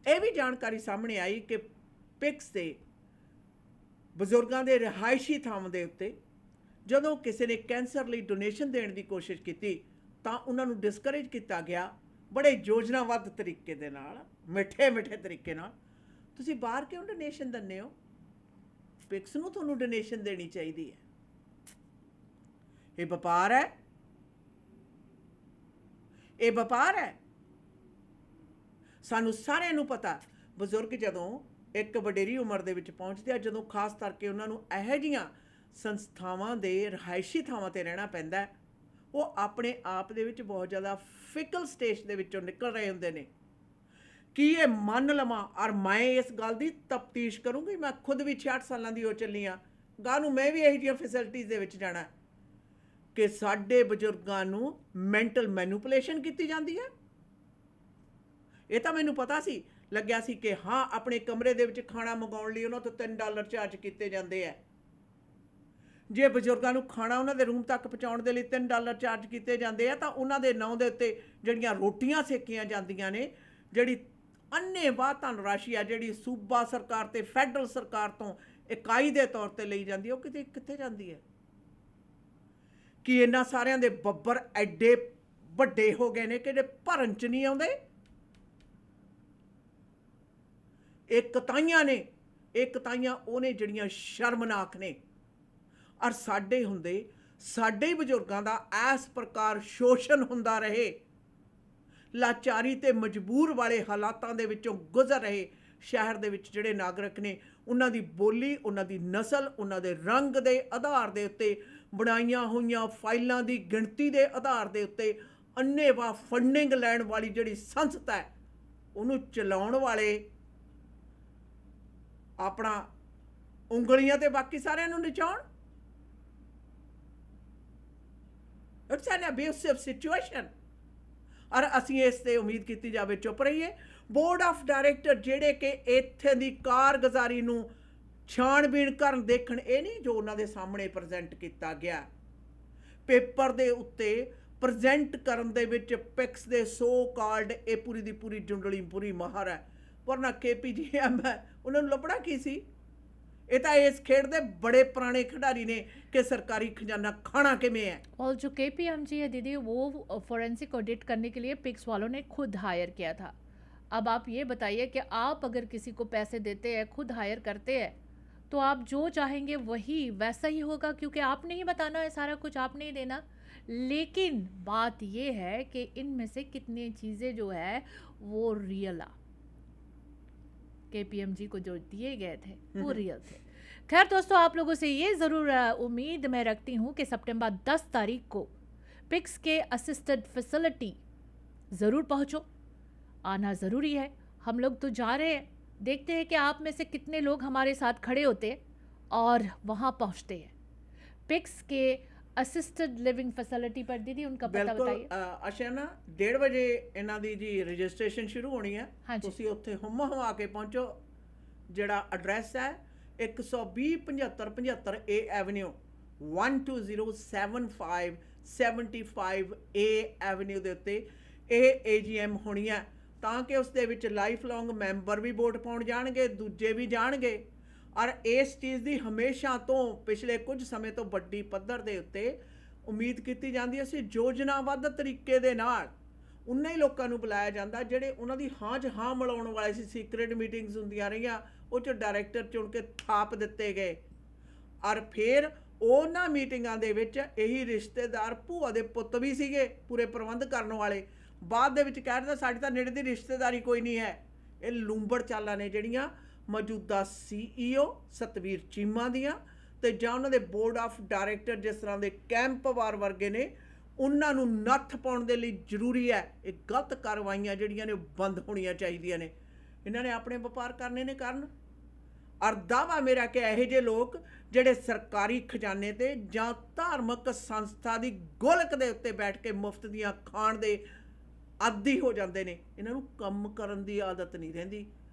ਇਹ ਵੀ ਜਾਣਕਾਰੀ ਸਾਹਮਣੇ ਆਈ ਕਿ ਪਿਕਸ ਦੇ ਬਜ਼ੁਰਗਾਂ ਦੇ ਰਿਹਾਇਸ਼ੀ ਥਾਵਾਂ ਦੇ ਉੱਤੇ ਜਦੋਂ ਕਿਸੇ ਨੇ ਕੈਂਸਰ ਲਈ ਡੋਨੇਸ਼ਨ ਦੇਣ ਦੀ ਕੋਸ਼ਿਸ਼ ਕੀਤੀ ਤਾਂ ਉਹਨਾਂ ਨੂੰ ਡਿਸਕਰੇਜ ਕੀਤਾ ਗਿਆ ਬੜੇ ਯੋਜਨਾਬੱਧ ਤਰੀਕੇ ਦੇ ਨਾਲ, ਮਿੱਠੇ ਤਰੀਕੇ ਨਾਲ। ਤੁਸੀਂ ਬਾਹਰ ਕਿਉਂ ਡੋਨੇਸ਼ਨ ਦਿੰਦੇ ਹੋ? ਪਿਕਸ ਨੂੰ ਤੁਹਾਨੂੰ ਡੋਨੇਸ਼ਨ ਦੇਣੀ ਚਾਹੀਦੀ ਹੈ। ਇਹ ਵਪਾਰ ਹੈ, ਇਹ ਵਪਾਰ ਹੈ। ਸਾਨੂੰ ਸਾਰਿਆਂ ਨੂੰ ਪਤਾ, ਬਜ਼ੁਰਗ ਜਦੋਂ ਇੱਕ ਵਡੇਰੀ ਉਮਰ ਦੇ ਵਿੱਚ ਪਹੁੰਚਦੇ ਆ, ਜਦੋਂ ਖਾਸ ਕਰਕੇ ਉਹਨਾਂ ਨੂੰ ਇਹੋ ਜਿਹੀਆਂ ਸੰਸਥਾਵਾਂ ਦੇ ਰਿਹਾਇਸ਼ੀ ਥਾਵਾਂ 'ਤੇ ਰਹਿਣਾ ਪੈਂਦਾ ਹੈ, ਉਹ ਆਪਣੇ ਆਪ ਦੇ ਵਿੱਚ ਬਹੁਤ ਜ਼ਿਆਦਾ ਫਿਕਲ ਸਟੇਜ ਦੇ ਵਿੱਚੋਂ ਨਿਕਲ ਰਹੇ ਹੁੰਦੇ ਨੇ। ਕੀ ਇਹ ਮੰਨ ਲਵਾਂ, ਔਰ ਮੈਂ ਇਸ ਗੱਲ ਦੀ ਤਫਤੀਸ਼ ਕਰੂੰਗੀ। ਮੈਂ ਖੁਦ ਵੀ 66 ਸਾਲਾਂ ਦੀ ਹੋ ਚੱਲੀ ਹਾਂ, ਗਾਹ ਨੂੰ ਮੈਂ ਵੀ ਇਹੋ ਜਿਹੀਆਂ ਫੈਸਿਲਿਟੀਜ਼ ਦੇ ਵਿੱਚ ਜਾਣਾ ਕਿ ਸਾਡੇ ਬਜ਼ੁਰਗਾਂ ਨੂੰ ਮੈਂਟਲ ਮੈਨੂਪੂਲੇਸ਼ਨ ਕੀਤੀ ਜਾਂਦੀ ਹੈ। ਇਹ ਤਾਂ ਮੈਨੂੰ ਪਤਾ ਸੀ, ਲੱਗਿਆ ਸੀ ਕਿ ਹਾਂ ਆਪਣੇ ਕਮਰੇ ਦੇ ਵਿੱਚ ਖਾਣਾ ਮੰਗਾਉਣ ਲਈ ਉਹਨਾਂ ਤੋਂ $3 ਚਾਰਜ ਕੀਤੇ ਜਾਂਦੇ ਆ। ਜੇ ਬਜ਼ੁਰਗਾਂ ਨੂੰ ਖਾਣਾ ਉਹਨਾਂ ਦੇ ਰੂਮ ਤੱਕ ਪਹੁੰਚਾਉਣ ਦੇ ਲਈ $3 ਚਾਰਜ ਕੀਤੇ ਜਾਂਦੇ ਆ, ਤਾਂ ਉਹਨਾਂ ਦੇ ਨਾਂ ਦੇ ਉੱਤੇ ਜਿਹੜੀਆਂ ਰੋਟੀਆਂ ਸੇਕੀਆਂ ਜਾਂਦੀਆਂ ਨੇ, ਜਿਹੜੀ ਅੰਨ੍ਹੇਵਾਹ ਧਨ ਰਾਸ਼ੀ ਆ ਜਿਹੜੀ ਸੂਬਾ ਸਰਕਾਰ ਤੇ ਫੈਡਰਲ ਸਰਕਾਰ ਤੋਂ ਇਕਾਈ ਦੇ ਤੌਰ ਤੇ ਲਈ ਜਾਂਦੀ ਹੈ, ਉਹ ਕਿੱਥੇ ਜਾਂਦੀ ਹੈ? ਕਿ ਇਹਨਾਂ ਸਾਰਿਆਂ ਦੇ ਬੱਬਰ ਐਡੇ ਵੱਡੇ ਹੋ ਗਏ ਨੇ ਕਿ ਜਿਹੜੇ ਭਰਨ 'ਚ ਨਹੀਂ ਆਉਂਦੇ। ਇਹ ਕਤਾਈਆਂ ਨੇ, ਇਹ ਕਤਾਈਆਂ ਉਹਨੇ ਜਿਹੜੀਆਂ ਸ਼ਰਮਨਾਕ ਨੇ। ਔਰ ਸਾਡੇ ਹੁੰਦੇ, ਸਾਡੇ ਹੀ ਬਜ਼ੁਰਗਾਂ ਦਾ ਇਸ ਪ੍ਰਕਾਰ ਸ਼ੋਸ਼ਣ ਹੁੰਦਾ ਰਹੇ, ਲਾਚਾਰੀ ਤੇ ਮਜਬੂਰ ਵਾਲੇ ਹਾਲਾਤਾਂ ਦੇ ਵਿੱਚੋਂ ਗੁਜ਼ਰ ਰਹੇ ਸ਼ਹਿਰ ਦੇ ਵਿੱਚ ਜਿਹੜੇ ਨਾਗਰਿਕ ਨੇ, ਉਹਨਾਂ ਦੀ ਬੋਲੀ, ਉਹਨਾਂ ਦੀ ਨਸਲ, ਉਹਨਾਂ ਦੇ ਰੰਗ ਦੇ ਆਧਾਰ ਦੇ ਉੱਤੇ ਬਣਾਈਆਂ ਹੋਈਆਂ ਫਾਈਲਾਂ ਦੀ ਗਿਣਤੀ ਦੇ ਆਧਾਰ ਦੇ ਉੱਤੇ ਅੰਨ੍ਹੇਵਾਹ ਫੰਡਿੰਗ ਲੈਣ ਵਾਲੀ ਜਿਹੜੀ ਸੰਸਥਾ ਹੈ, ਉਹਨੂੰ ਚਲਾਉਣ ਵਾਲੇ ਆਪਣਾ ਉਂਗਲੀਆਂ ਤੇ ਬਾਕੀ ਸਾਰਿਆਂ ਨੂੰ ਨਚਾਉਣ। It's N ਅਬਿਊਸਿਵ situation. ਔਰ ਅਸੀਂ ਇਸ ਤੇ ਉਮੀਦ ਕੀਤੀ ਜਾਵੇ ਚੁੱਪ ਰਹੀਏ। ਬੋਰਡ ਆਫ ਡਾਇਰੈਕਟਰ ਜਿਹੜੇ ਕਿ ਇੱਥੇ ਦੀ ਕਾਰਗੁਜ਼ਾਰੀ ਨੂੰ ਛਾਣਬੀਣ ਕਰਨ ਦੇਖਣ, ਇਹ ਨਹੀਂ ਜੋ ਉਹਨਾਂ ਦੇ ਸਾਹਮਣੇ ਪ੍ਰੈਜ਼ੈਂਟ ਕੀਤਾ ਗਿਆ ਪੇਪਰ ਦੇ ਉੱਤੇ ਪ੍ਰੈਜ਼ੈਂਟ ਕਰਨ ਦੇ ਵਿੱਚ ਪਿਕਸ ਦੇ ਸੋ ਕਾਲਡ ਇਹ ਪੂਰੀ ਦੀ ਪੂਰੀ ਜੁੰਡਲੀ ਪੂਰੀ ਮਾਹਰ ਹੈ। ਵਰਨਾ KPGM ਹੈ ਉਹਨਾਂ ਨੂੰ ਲੱਭਣਾ ਕੀ ਸੀ? ਇਹ ਤਾਂ ਇਸ ਖੇਡ ਦੇ बड़े पुराने खिडारी ने कि सरकारी खजाना खाना किमें है। और जो KPMG है दीदी, वो फोरेंसिक ऑडिट करने के लिए पिक्स वालों ने खुद हायर किया था। अब आप ये बताइए कि आप अगर किसी को पैसे देते हैं, खुद हायर करते हैं, तो आप जो चाहेंगे वही वैसा ही होगा, क्योंकि आपने ही बताना है सारा कुछ, आपने ही देना। लेकिन बात ये है कि इनमें से कितनी चीज़ें जो है वो रियल आ, KPMG को जो दिए गए थे वो रियल थे। खैर दोस्तों, आप लोगों से ये ज़रूर उम्मीद मैं रखती हूँ कि सितंबर 10 तारीख को पिक्स के असिस्टेड फैसिलिटी ज़रूर पहुँचो। आना ज़रूरी है। हम लोग तो जा रहे हैं, देखते हैं कि आप में से कितने लोग हमारे साथ खड़े होते हैं और वहाँ पहुँचते हैं। पिक्स के ਅਸਿਸਟਡ ਲਿਵਿੰਗ ਫੈਸਿਲਿਟੀ ਪਰ ਦੀਦੀ उनका पता बताइए। ਅੱਛਾ ਨਾ 1:30 ਵਜੇ ਇਹਨਾਂ ਦੀ ਜੀ ਰਜਿਸਟ੍ਰੇਸ਼ਨ ਸ਼ੁਰੂ ਹੋਣੀ ਹੈ। ਹਾਂਜੀ। ਤੁਸੀਂ ਉੱਥੇ ਹੁਮਾ ਕੇ ਪਹੁੰਚੋ। ਜਿਹੜਾ ਐਡਰੈਸ ਹੈ 120 A ਐਵਨਿਊ 12075 A ਐਵਨਿਊ ਦੇ ਉੱਤੇ ਇਹ AGM ਹੋਣੀ ਹੈ, ਤਾਂ ਕਿ ਉਸ ਦੇ ਵਿੱਚ ਲਾਈਫ ਲੌਂਗ ਮੈਂਬਰ ਵੀ ਵੋਟ ਪਾਉਣ ਜਾਣਗੇ, ਦੂਜੇ ਵੀ ਜਾਣਗੇ। ਔਰ ਇਸ ਚੀਜ਼ ਦੀ ਹਮੇਸ਼ਾ ਤੋਂ ਪਿਛਲੇ ਕੁਝ ਸਮੇਂ ਤੋਂ ਵੱਡੀ ਪੱਧਰ ਦੇ ਉੱਤੇ ਉਮੀਦ ਕੀਤੀ ਜਾਂਦੀ ਸੀ। ਯੋਜਨਾਬੱਧ ਤਰੀਕੇ ਦੇ ਨਾਲ ਉਨੇ ਹੀ ਲੋਕਾਂ ਨੂੰ ਬੁਲਾਇਆ ਜਾਂਦਾ ਜਿਹੜੇ ਉਹਨਾਂ ਦੀ ਹਾਂ 'ਚ ਹਾਂ ਮਿਲਾਉਣ ਵਾਲੇ ਸੀ। ਸੀਕ੍ਰੇਟ ਮੀਟਿੰਗਸ ਹੁੰਦੀਆਂ ਰਹੀਆਂ, ਉਹ 'ਚ ਡਾਇਰੈਕਟਰ ਚੁਣ ਕੇ ਥਾਪ ਦਿੱਤੇ ਗਏ। ਔਰ ਫਿਰ ਉਹਨਾਂ ਮੀਟਿੰਗਾਂ ਦੇ ਵਿੱਚ ਇਹੀ ਰਿਸ਼ਤੇਦਾਰ ਭੂਆ ਦੇ ਪੁੱਤ ਵੀ ਸੀਗੇ ਪੂਰੇ ਪ੍ਰਬੰਧ ਕਰਨ ਵਾਲੇ। ਬਾਅਦ ਦੇ ਵਿੱਚ ਕਹਿ ਦਿੰਦਾ ਸਾਡੀ ਤਾਂ ਨੇੜੇ ਦੀ ਰਿਸ਼ਤੇਦਾਰੀ ਕੋਈ ਨਹੀਂ ਹੈ। ਇਹ ਲੂੰਬੜ ਚਾਲਾਂ ਨੇ ਜਿਹੜੀਆਂ ਮੌਜੂਦਾ CEO ਸਤਵੀਰ ਚੀਮਾ ਦੀਆਂ ਤੇ ਜਾਂ ਉਹਨਾਂ ਦੇ ਬੋਰਡ ਆਫ ਡਾਇਰੈਕਟਰ ਜਿਸ ਤਰ੍ਹਾਂ ਦੇ ਕੈਂਪਵਾਰ ਵਰਗੇ ਨੇ, ਉਹਨਾਂ ਨੂੰ ਨੱਥ ਪਾਉਣ ਦੇ ਲਈ ਜ਼ਰੂਰੀ ਹੈ। ਇਹ ਗਲਤ ਕਾਰਵਾਈਆਂ ਜਿਹੜੀਆਂ ਨੇ ਬੰਦ ਹੋਣੀਆਂ ਚਾਹੀਦੀਆਂ ਨੇ। ਇਹਨਾਂ ਨੇ ਆਪਣੇ ਵਪਾਰ ਕਰਨੇ ਨੇ ਕਰਨ। ਔਰ ਦਾਵਾ ਮੇਰਾ ਕਿ ਇਹੋ ਜਿਹੇ ਲੋਕ ਜਿਹੜੇ ਸਰਕਾਰੀ ਖਜ਼ਾਨੇ ਤੇ ਜਾਂ ਧਾਰਮਿਕ ਸੰਸਥਾ ਦੀ ਗੋਲਕ ਦੇ ਉੱਤੇ ਬੈਠ ਕੇ ਮੁਫਤ ਦੀਆਂ ਖਾਣ ਦੇ ਆਦੀ ਹੋ ਜਾਂਦੇ ਨੇ, ਇਹਨਾਂ ਨੂੰ ਕੰਮ ਕਰਨ ਦੀ ਆਦਤ ਨਹੀਂ ਰਹਿੰਦੀ।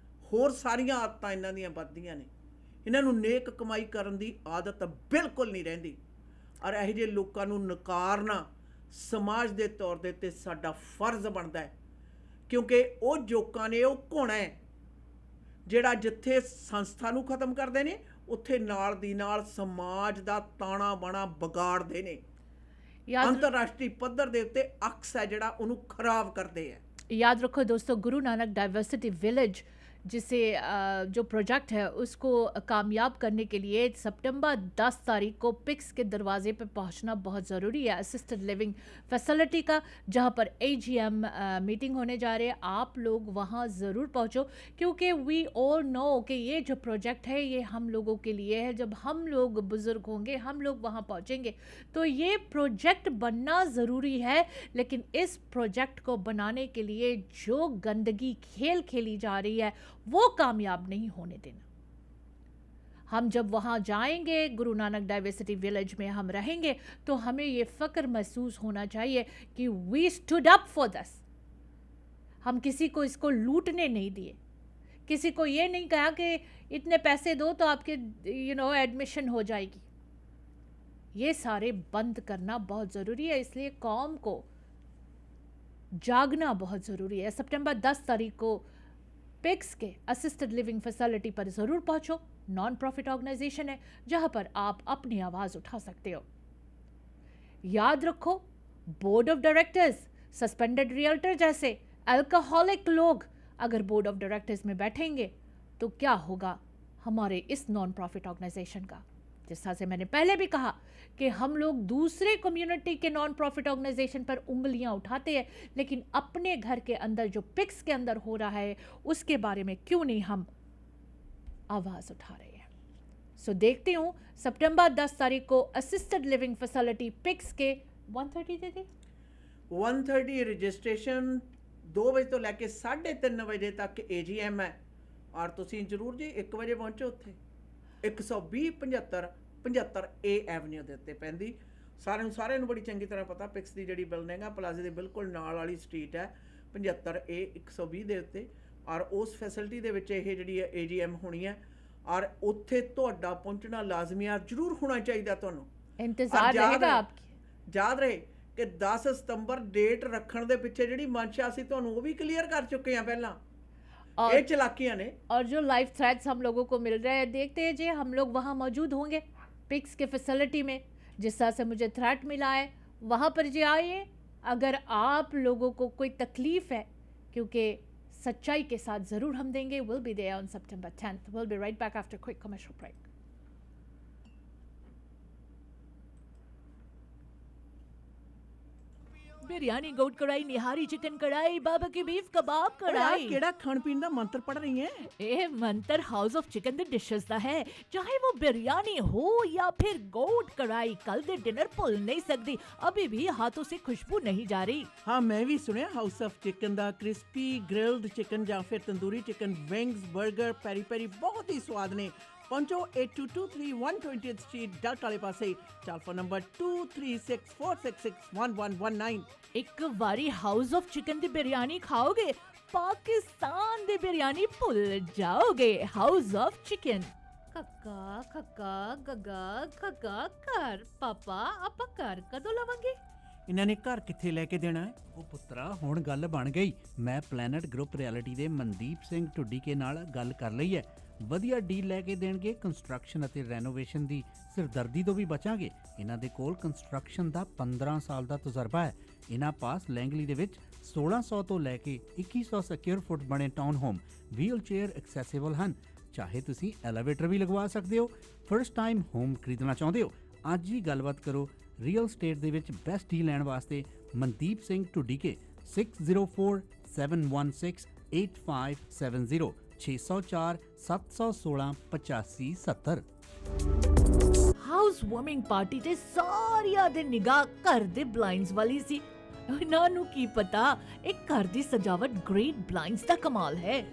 ਹੋਰ ਸਾਰੀਆਂ ਆਦਤਾਂ ਇਹਨਾਂ ਦੀਆਂ ਵੱਧਦੀਆਂ ਨੇ। ਇਹਨਾਂ ਨੂੰ ਨੇਕ ਕਮਾਈ ਕਰਨ ਦੀ ਆਦਤ ਬਿਲਕੁਲ ਨਹੀਂ ਰਹਿੰਦੀ। ਔਰ ਇਹੋ ਜਿਹੇ ਲੋਕਾਂ ਨੂੰ ਨਕਾਰਨਾ ਸਮਾਜ ਦੇ ਤੌਰ ਦੇ ਉੱਤੇ ਸਾਡਾ ਫਰਜ਼ ਬਣਦਾ ਹੈ, ਕਿਉਂਕਿ ਉਹ ਜੋਕਾਂ ਨੇ ਉਹ ਘੋਣਾ ਹੈ ਜਿਹੜਾ ਜਿੱਥੇ ਸੰਸਥਾ ਨੂੰ ਖਤਮ ਕਰਦੇ ਨੇ ਉੱਥੇ ਨਾਲ ਦੀ ਨਾਲ ਸਮਾਜ ਦਾ ਤਾਣਾ ਬਾਣਾ ਵਿਗਾੜਦੇ ਨੇ। ਅੰਤਰਰਾਸ਼ਟਰੀ ਪੱਧਰ ਦੇ ਉੱਤੇ ਅਕਸ ਹੈ ਜਿਹੜਾ ਉਹਨੂੰ ਖਰਾਬ ਕਰਦੇ ਹੈ। याद रखो दोस्तों, गुरु नानक डाइवर्सिटी विलेज जिसे जो प्रोजेक्ट है उसको कामयाब करने के लिए सितंबर 10 तारीख को पिक्स के दरवाजे पर पहुंचना बहुत ज़रूरी है। असिस्टेड लिविंग फैसिलिटी का जहां पर AGM मीटिंग होने जा रही है, आप लोग वहां ज़रूर पहुंचो, क्योंकि वी ऑल नो कि ये जो प्रोजेक्ट है ये हम लोगों के लिए है। जब हम लोग बुज़ुर्ग होंगे, हम लोग वहां पहुंचेंगे, तो ये प्रोजेक्ट बनना ज़रूरी है। लेकिन इस प्रोजेक्ट को बनाने के लिए जो गंदगी खेल खेली जा रही है वो कामयाब नहीं होने देना। हम जब वहाँ जाएंगे, गुरु नानक डाइवर्सिटी विलेज में हम रहेंगे, तो हमें ये फ़क्र महसूस होना चाहिए कि we stood up for this. हम किसी को इसको लूटने नहीं दिए, किसी को ये नहीं कहा कि इतने पैसे दो तो आपके एडमिशन हो जाएगी। ये सारे बंद करना बहुत ज़रूरी है। इसलिए कौम को जागना बहुत ज़रूरी है। सितंबर 10 तारीख को पिक्स के असिस्टेड लिविंग फैसिलिटी पर ज़रूर पहुंचो। नॉन प्रॉफिट ऑर्गेनाइजेशन है जहां पर आप अपनी आवाज़ उठा सकते हो। याद रखो, board of directors, suspended realtor जैसे अल्कोहलिक लोग अगर बोर्ड ऑफ डायरेक्टर्स में बैठेंगे तो क्या होगा हमारे इस नॉन प्रॉफिट ऑर्गेनाइजेशन का। जिस तरह से मैंने पहले भी कहा कि हम लोग दूसरे कम्युनिटी के नॉन प्रॉफिट ऑर्गेनाइजेशन पर उंगलियां उठाते हैं, लेकिन अपने घर के अंदर जो पिक्स के अंदर हो रहा है उसके बारे में क्यों नहीं हम आवाज़ उठा रहे हैं। सो देखते हूँ सितंबर 10 तारीख को असिस्टेड लिविंग फैसिलिटी पिक्स के 1:30 दे दी 1:30 रजिस्ट्रेशन 2 ਵਜੇ ਤੋਂ ਲੈ ਕੇ 3:30 ਵਜੇ ਤੱਕ AGM ਹੈ। ਔਰ ਤੁਸੀਂ ਜ਼ਰੂਰ ਜੀ 1 ਵਜੇ ਪਹੁੰਚੋ ਉੱਥੇ 120 A ਐਵਨਿਊ ਦੇ ਉੱਤੇ ਪੈਂਦੀ। ਸਾਰਿਆਂ ਨੂੰ ਬੜੀ ਚੰਗੀ ਤਰ੍ਹਾਂ ਪਤਾ ਪਿਕਸ ਦੀ ਜਿਹੜੀ ਬਿਲਡਿੰਗ ਆ ਪਲਾਜ਼ੇ ਦੇ ਬਿਲਕੁਲ ਨਾਲ ਵਾਲੀ ਸਟਰੀਟ ਹੈ 75 A 120 ਦੇ ਉੱਤੇ। ਔਰ ਉਸ ਫੈਸਿਲਿਟੀ ਦੇ ਵਿੱਚ ਇਹ ਜਿਹੜੀ ਹੈ AGM ਹੋਣੀ ਹੈ। ਔਰ ਉੱਥੇ ਤੁਹਾਡਾ ਪਹੁੰਚਣਾ ਲਾਜ਼ਮੀ ਆ, ਜ਼ਰੂਰ ਹੋਣਾ ਚਾਹੀਦਾ ਤੁਹਾਨੂੰ। इंतजार रहेगा आपकी। ਯਾਦ ਰਹੇ ਕਿ 10 ਸਤੰਬਰ ਡੇਟ ਰੱਖਣ ਦੇ ਪਿੱਛੇ ਜਿਹੜੀ ਮਨਸ਼ਾ ਸੀ ਤੁਹਾਨੂੰ ਉਹ ਵੀ ਕਲੀਅਰ ਕਰ ਚੁੱਕੇ ਆ ਪਹਿਲਾਂ। और- ये चलाकियां ने। और जो लाइव थ्रेड्स हम लोगों को मिल रहे हैं, देखते हैं जी हम लोग वहाँ मौजूद होंगे पिक्स के फैसिलिटी में, जिस तरह से मुझे थ्रेट मिला है वहाँ पर जी आइए। अगर आप लोगों को कोई तकलीफ है, क्योंकि सच्चाई के साथ ज़रूर हम देंगे। Will be there on September 10th. Will be right back after quick commercial break. Biryani, goat karahi, nihari chicken कढ़ाई, बाबा की बीफ कबाब कढ़ाई। केड़ा खाण पीण दा मंत्र पढ़ रही है? ਇਹ ਮੰਤਰ ਹਾਊਸ ਆਫ ਚਿਕਨ ਦੇ ਡਿਸ਼ਸ ਦਾ ਹੈ। ਚਾਹੇ वो बिरयानी हो या फिर गोट कढ़ाई, कल दे डिनर भुल नहीं सकती। अभी भी हाथों से खुशबू नहीं जा रही। हाँ, मैं भी सुनिया हाउस ऑफ चिकन दा क्रिस्पी ग्रिल्ड चिकन या फिर tandoori chicken, wings, burger, peri peri बहुत ही स्वाद ने। पहुंचो 8223 120th स्ट्रीट डट वाले पासे। Telephone number 2364661119। ਇੱਕ ਵਾਰੀ ਹਾਊਸ ਆਫ ਚਿਕਨ ਦੀ ਬਿਰयानी ਖਾਓਗੇ, ਪਾਕਿਸਤਾਨ ਦੀ ਬਿਰयानी ਭੁੱਲ ਜਾਓਗੇ। House of chicken. ਖੱਕਾ ਖੱਕਾ ਗੱਗਾ ਖੱਕਾ ਘਰ। ਪਾਪਾ ਆਪਾਂ ਘਰ ਕਦੋਂ ਲਵਾਂਗੇ? ਇਹਨਾਂ ਨੇ ਘਰ ਕਿੱਥੇ ਲੈ ਕੇ ਦੇਣਾ ਹੈ? ਉਹ ਪੁੱਤਰਾ ਹੁਣ ਗੱਲ ਬਣ ਗਈ। ਮੈਂ ਪਲੈਨਟ ਗਰੁੱਪ ਰਿਐਲਿਟੀ ਦੇ ਮਨਦੀਪ ਸਿੰਘ ਢੁੱਡੀਕੇ ਨਾਲ ਗੱਲ ਕਰ ਲਈ ਹੈ। ਵਧੀਆ ਡੀਲ ਲੈ ਕੇ ਦੇਣਗੇ। ਕੰਸਟਰਕਸ਼ਨ ਅਤੇ ਰੈਨੋਵੇਸ਼ਨ ਦੀ ਸਿਰਦਰਦੀ ਤੋਂ ਵੀ ਬਚਾਂਗੇ। ਇਹਨਾਂ ਦੇ ਕੋਲ ਕੰਸਟਰਕਸ਼ਨ ਦਾ 15 ਸਾਲ ਦਾ ਤਜਰਬਾ ਹੈ। ਇਹਨਾਂ ਪਾਸ ਲੈਂਗਲੀ ਦੇ ਵਿੱਚ 1600 ਤੋਂ ਲੈ ਕੇ 2100 ਸਕੁਅਰ ਫੁੱਟ ਬਣੇ town home wheelchair accessible ਹਨ। ਚਾਹੇ ਤੁਸੀਂ ਐਲੀਵੇਟਰ ਵੀ ਲਗਵਾ ਸਕਦੇ ਹੋ। ਫਰਸਟ ਟਾਈਮ ਹੋਮ ਖਰੀਦਣਾ ਚਾਹੁੰਦੇ ਹੋ, ਅੱਜ ਹੀ ਗੱਲਬਾਤ ਕਰੋ। ਰੀਅਲ ਸਟੇਟ ਦੇ ਵਿੱਚ ਬੈਸਟ ਡੀਲ ਲੈਣ ਵਾਸਤੇ Mandeep Singh Dhudike 6047168570 604 716 8570। House warming party ਤੇ ਸਾਰਿਆਂ ਦੇ ਨਿਗਾਹ ਘਰ ਦੇ ਬਲਾਈਂਡਸ ਵਾਲੀ ਸੀ। ਇਹਨਾਂ ਨੂੰ ਕੀ ਪਤਾ ਇਹ ਘਰ ਦੀ ਸਜਾਵਟ ਗ੍ਰੇਟ ਬਲਾਈਂਡਸ ਦਾ ਕਮਾਲ ਹੈ।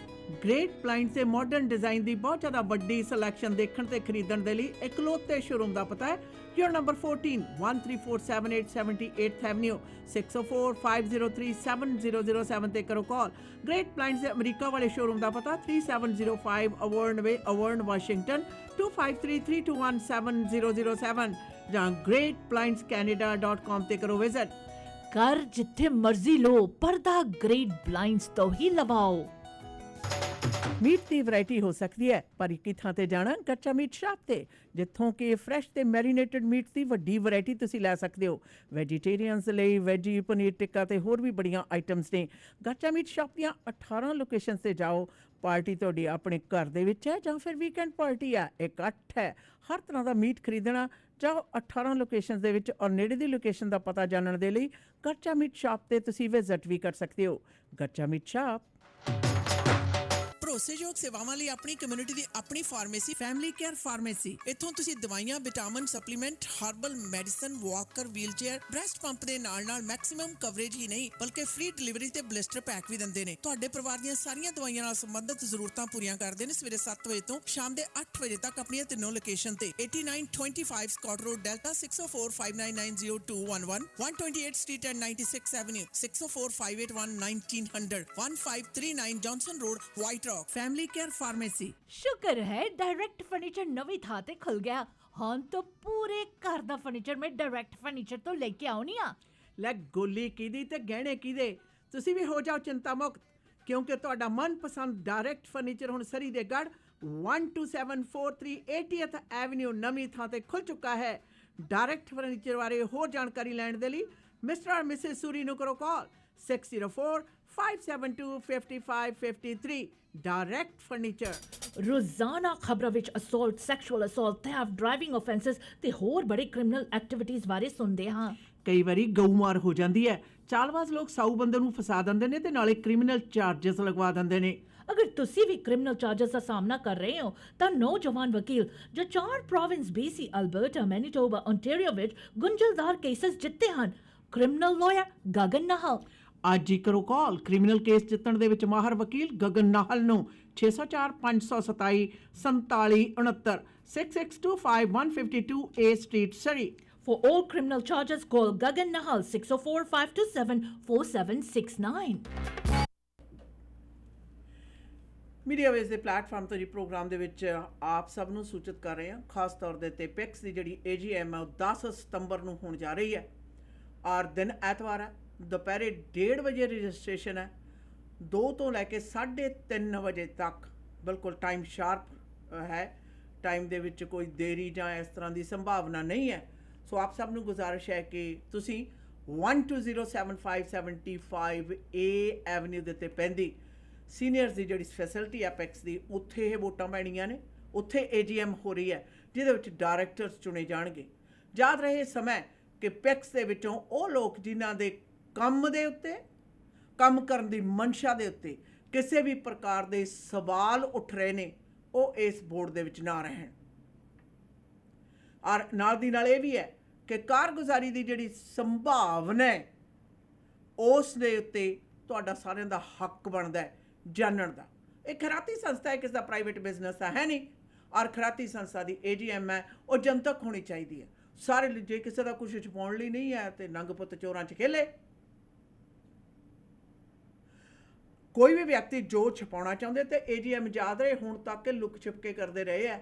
ਗ੍ਰੇਟ ਬਲਾਈਂਡਸ ਦੇ ਮਾਡਰਨ ਡਿਜ਼ਾਈਨ ਦੀ ਬਹੁਤ ਜ਼ਿਆਦਾ ਵੱਡੀ ਸਿਲੈਕਸ਼ਨ ਦੇਖਣ ਤੇ ਖਰੀਦਣ ਦੇ ਲਈ ਇਕਲੌਤੇ ਸ਼ੋਰੂਮ ਦਾ ਪਤਾ ਹੈ ਯੂਰ ਨੰਬਰ 14 13478 78th Avenue 6045037007 ਤੇ ਕਰੋ ਕਾਲ। ਗ੍ਰੇਟ ਬਲਾਈਂਡਸ ਦੇ ਅਮਰੀਕਾ ਵਾਲੇ ਸ਼ੋਰੂਮ ਦਾ ਪਤਾ 3705 ਅਵਰਨ ਵੇ, ਅਵਰਨ, ਵਾਸ਼ਿੰਗਟਨ 2533217007 ਜਾਂ greatblindscanada.com ਤੇ ਕਰੋ ਵਿਜ਼ਿਟ। ਘਰ ਜਿੱਥੇ ਮਰਜ਼ੀ ਲੋ, ਪਰਦਾ ਗ੍ਰੇਟ ਬਲਾਈਂਡਸ ਤੋਂ ਹੀ ਲਵਾਓ। ਮੀਟ ਦੀ ਵੈਰਾਈਟੀ ਹੋ ਸਕਦੀ ਹੈ, ਪਰ ਇੱਕ ਹੀ ਥਾਂ ਤੇ ਜਾਣਾ ਕੱਚਾ ਮੀਟ ਸ਼ਾਪ ਤੇ, ਜਿੱਥੋਂ ਕਿ ਫਰੈਸ਼ ਤੇ ਮੈਰੀਨੇਟਡ ਮੀਟ ਦੀ ਵੱਡੀ ਵੈਰਾਈਟੀ ਤੁਸੀਂ ਲੈ ਸਕਦੇ ਹੋ। ਵੈਜੀਟੇਰੀਅਨਸ ਲਈ ਵੈਜੀ, ਪਨੀਰ ਟਿੱਕਾ ਤੇ ਹੋਰ ਵੀ ਬੜੀਆਂ ਆਈਟਮਸ ਨੇ। ਕੱਚਾ ਮੀਟ ਸ਼ਾਪ ਦੀਆਂ 18 ਲੋਕੇਸ਼ਨਸ ਤੇ ਜਾਓ। ਪਾਰਟੀ ਤੁਹਾਡੀ ਆਪਣੇ ਘਰ ਦੇ ਵਿੱਚ ਹੈ ਜਾਂ ਫਿਰ ਵੀਕਐਂਡ ਪਾਰਟੀ ਹੈ, ਇਕੱਠ ਹੈ, ਹਰ ਤਰ੍ਹਾਂ ਦਾ ਮੀਟ ਖਰੀਦਣਾ ਜਾਓ 18 ਲੋਕੇਸ਼ਨਸ ਦੇ ਵਿੱਚ। ਔਰ ਨੇੜੇ ਦੀ ਲੋਕੇਸ਼ਨ ਦਾ ਪਤਾ ਜਾਣਨ ਦੇ ਲਈ ਕੱਚਾ ਮੀਟ ਸ਼ਾਪ ਤੇ ਤੁਸੀਂ ਵਿਜ਼ਿਟ ਵੀ ਕਰ ਸਕਦੇ ਹੋ। ਕੱਚਾ ਮੀਟ ਸ਼ਾਪ। ਭਰੋਸੇਯੋਗ ਸੇਵਾਵਾਂ ਲਈ ਆਪਣੀ ਕਮਿਊਨਿਟੀ ਦੀ ਆਪਣੀ ਫਾਰਮੇਸੀ ਫੈਮਿਲੀ ਕੇਅਰ ਫਾਰਮੇਸੀ। ਇੱਥੋਂ ਤੁਸੀਂ ਦਵਾਈਆਂ, vitamin, supplement, herbal medicine, Walker, wheelchair, breast pump ਦੇ ਨਾਲ ਮੈਕਸਿਮਮ ਕਵਰੇਜ ਹੀ ਨਹੀਂ ਬਲਕਿ ਫ੍ਰੀ ਡਿਲੀਵਰੀ ਤੇ ਬਲਿਸਟਰ ਪੈਕ ਵੀ ਦਿੰਦੇ ਨੇ। ਤੁਹਾਡੇ ਪਰਿਵਾਰ ਦੀਆਂ ਸਾਰੀਆਂ ਦਵਾਈਆਂ ਨਾਲ ਸੰਬੰਧਿਤ ਜ਼ਰੂਰਤਾਂ ਪੂਰੀਆਂ ਕਰਦੇ ਨੇ। ਸਵੇਰੇ 7 ਵਜੇ ਤੋਂ ਸ਼ਾਮ ਦੇ 8 ਵਜੇ ਤੱਕ ਆਪਣੀਆਂ ਤਿੰਨੋਂ ਲੋਕੇਸ਼ਨ ਤੇ 8925 Scott Road, Delta 6045990211 128th Street and 96th Avenue 6045811900 1539 Johnson Road, White Rock. Family Care Pharmacy. ਸ਼ੁਕਰ ਹੈ ਡਾਇਰੈਕਟ ਫਰਨੀਚਰ ਨਵੀਂ ਥਾਂ ਤੇ ਖੁੱਲ ਗਿਆ। ਹੁਣ ਤਾਂ ਪੂਰੇ ਘਰ ਦਾ ਫਰਨੀਚਰ ਮੈਂ ਡਾਇਰੈਕਟ ਫਰਨੀਚਰ ਤੋਂ ਲੈ ਕੇ ਆਉਣੀ ਆ। ਲੈ ਗੋਲੀ ਕਿਹਦੀ ਤੇ ਗਹਿਣੇ ਕਿਹਦੇ। ਤੁਸੀਂ ਵੀ ਹੋ ਜਾਓ ਚਿੰਤਾ ਮੁਕਤ, ਕਿਉਂਕਿ ਤੁਹਾਡਾ ਮਨਪਸੰਦ ਡਾਇਰੈਕਟ ਫਰਨੀਚਰ ਹੁਣ ਸਰੀ ਦੇ ਗੜ੍ਹ 12743 80th Avenue ਨਵੀਂ ਥਾਂ ਤੇ ਖੁੱਲ ਚੁੱਕਾ ਹੈ। ਡਾਇਰੈਕਟ ਫਰਨੀਚਰ ਬਾਰੇ ਹੋਰ ਜਾਣਕਾਰੀ ਲੈਣ ਦੇ ਲਈ ਮਿਸਟਰ ਔਰ ਮਿਸਿਸ ਸੂਰੀ ਨੂੰ ਕਰੋ ਕਾਲ 6045725553। Direct furniture. ਰੋਜ਼ਾਨਾ ਖਬਰਾਂ ਵਿੱਚ assault, sexual assault, theft, driving offences ਤੇ ਹੋਰ ਬੜੇ ਕ੍ਰਿਮੀਨਲ ਐਕਟੀਵਿਟੀਜ਼ ਬਾਰੇ ਸੁਣਦੇ ਹਾਂ। ਕਈ ਵਾਰੀ ਗਊ ਮਾਰ ਹੋ ਜਾਂਦੀ ਹੈ। ਚਾਲਬਾਜ਼ ਲੋਕ ਸਾਊ ਬੰਦੇ ਨੂੰ ਫਸਾ ਦਿੰਦੇ ਨੇ ਤੇ ਨਾਲੇ ਕ੍ਰਿਮੀਨਲ ਚਾਰजेस ਲਗਵਾ ਦਿੰਦੇ ਨੇ। ਅਗਰ ਤੁਸੀਂ ਵੀ ਕ੍ਰਿਮੀਨਲ ਚਾਰजेस ਦਾ ਸਾਹਮਣਾ ਕਰ ਰਹੇ ਹੋ ਤਾਂ ਨੌਜਵਾਨ ਵਕੀਲ ਜੋ 4 province BC, Alberta, Manitoba, Ontario ਵਿੱਚ ਗੁੰਝਲਦਾਰ ਕੇਸਸ ਜਿੱਤੇ ਹਨ, ਕ੍ਰਿਮੀਨਲ ਲਾਇਰ ਗਗਨ ਨਾਹਲ। ਅੱਜ ਹੀ ਕਰੋ ਕਾਲ ਕ੍ਰਿਮੀਨਲ ਕੇਸ ਜਿੱਤਣ ਦੇ ਵਿੱਚ ਮਾਹਰ ਵਕੀਲ ਗਗਨ ਨਾਹਲ ਨੂੰ 604 527 4769 6625 A Street, Surrey। For all criminal charges, call Gagan Nahal 604-527-4769. Media ਵੇਸ ਦੇ ਪਲੇਟਫਾਰਮ ਤੋਂ ਜੀ ਪ੍ਰੋਗਰਾਮ ਦੇ ਵਿੱਚ ਆਪ ਸਭ ਨੂੰ ਸੂਚਿਤ ਕਰ ਰਹੇ ਹਾਂ। ਖਾਸ ਤੌਰ ਦੇ ਉੱਤੇ ਪਿਕਸ ਦੀ ਜਿਹੜੀ AGM ਹੈ ਉਹ 10 ਸਤੰਬਰ ਨੂੰ ਹੋਣ ਜਾ ਰਹੀ ਹੈ ਔਰ ਦਿਨ ਐਤਵਾਰ ਹੈ। ਦੁਪਹਿਰੇ 1:30 ਵਜੇ ਰਜਿਸਟ੍ਰੇਸ਼ਨ ਹੈ 2 ਤੋਂ ਲੈ ਕੇ 3:30 ਵਜੇ ਤੱਕ ਬਿਲਕੁਲ ਟਾਈਮ ਸ਼ਾਰਪ ਹੈ। ਟਾਈਮ ਦੇ ਵਿੱਚ ਕੋਈ ਦੇਰੀ ਜਾਂ ਇਸ ਤਰ੍ਹਾਂ ਦੀ ਸੰਭਾਵਨਾ ਨਹੀਂ ਹੈ। ਸੋ ਆਪ ਸਭ ਨੂੰ ਗੁਜ਼ਾਰਿਸ਼ ਹੈ ਕਿ ਤੁਸੀਂ 1207-575 A ਐਵਨਿਊ ਦੇ ਉੱਤੇ ਪੈਂਦੀ ਸੀਨੀਅਰਸ ਦੀ ਜਿਹੜੀ ਫੈਸਿਲਿਟੀ ਐਪੈਕਸ ਦੀ, ਉੱਥੇ ਇਹ ਵੋਟਾਂ ਪੈਣੀਆਂ ਨੇ। ਉੱਥੇ AGM ਹੋ ਰਹੀ ਹੈ ਜਿਹਦੇ ਵਿੱਚ ਡਾਇਰੈਕਟਰਸ ਚੁਣੇ ਜਾਣਗੇ। ਯਾਦ ਰਹੇ ਸਮੇਂ ਕਿ ਪੈਕਸ ਦੇ ਵਿੱਚੋਂ ਉਹ ਲੋਕ ਜਿਨ੍ਹਾਂ ਦੇ ਕੰਮ ਦੇ ਉੱਤੇ, ਕੰਮ ਕਰਨ ਦੀ ਮਨਸ਼ਾ ਦੇ ਉੱਤੇ ਕਿਸੇ ਵੀ ਪ੍ਰਕਾਰ ਦੇ ਸਵਾਲ ਉੱਠ ਰਹੇ ਨੇ, ਉਹ ਇਸ ਬੋਰਡ ਦੇ ਵਿੱਚ ਨਾ ਰਹਿਣ। ਔਰ ਨਾਲ ਦੀ ਨਾਲ ਇਹ ਵੀ ਹੈ ਕਿ ਕਾਰਗੁਜ਼ਾਰੀ ਦੀ ਜਿਹੜੀ ਸੰਭਾਵਨਾ ਹੈ ਉਸ ਦੇ ਉੱਤੇ ਤੁਹਾਡਾ ਸਾਰਿਆਂ ਦਾ ਹੱਕ ਬਣਦਾ ਹੈ ਜਾਣਨ ਦਾ। ਇਹ ਖੈਰਾਤੀ ਸੰਸਥਾ ਹੈ, ਕਿਸੇ ਦਾ ਪ੍ਰਾਈਵੇਟ ਬਿਜ਼ਨਸ ਤਾਂ ਹੈ ਨਹੀਂ। ਔਰ ਖੈਰਾਤੀ ਸੰਸਥਾ ਦੀ AGM ਹੈ ਉਹ ਜਨਤਕ ਹੋਣੀ ਚਾਹੀਦੀ ਹੈ। ਸਾਰੇ ਜੇ ਕਿਸੇ ਦਾ ਕੁਝ ਛੁਪਾਉਣ ਲਈ ਨਹੀਂ ਹੈ ਤੇ ਨੰਗ ਪੁੱਤ ਚੋਰਾਂ 'ਚ ਖੇਲੇ। ਕੋਈ ਵੀ ਵਿਅਕਤੀ ਜੋ ਛੁਪਾਉਣਾ ਚਾਹੁੰਦੇ ਤੇ AGM ਯਾਦ ਰਹੇ ਹੁਣ ਤੱਕ ਲੁਕ ਛਿਪਕੇ ਕਰਦੇ ਰਹੇ ਆ,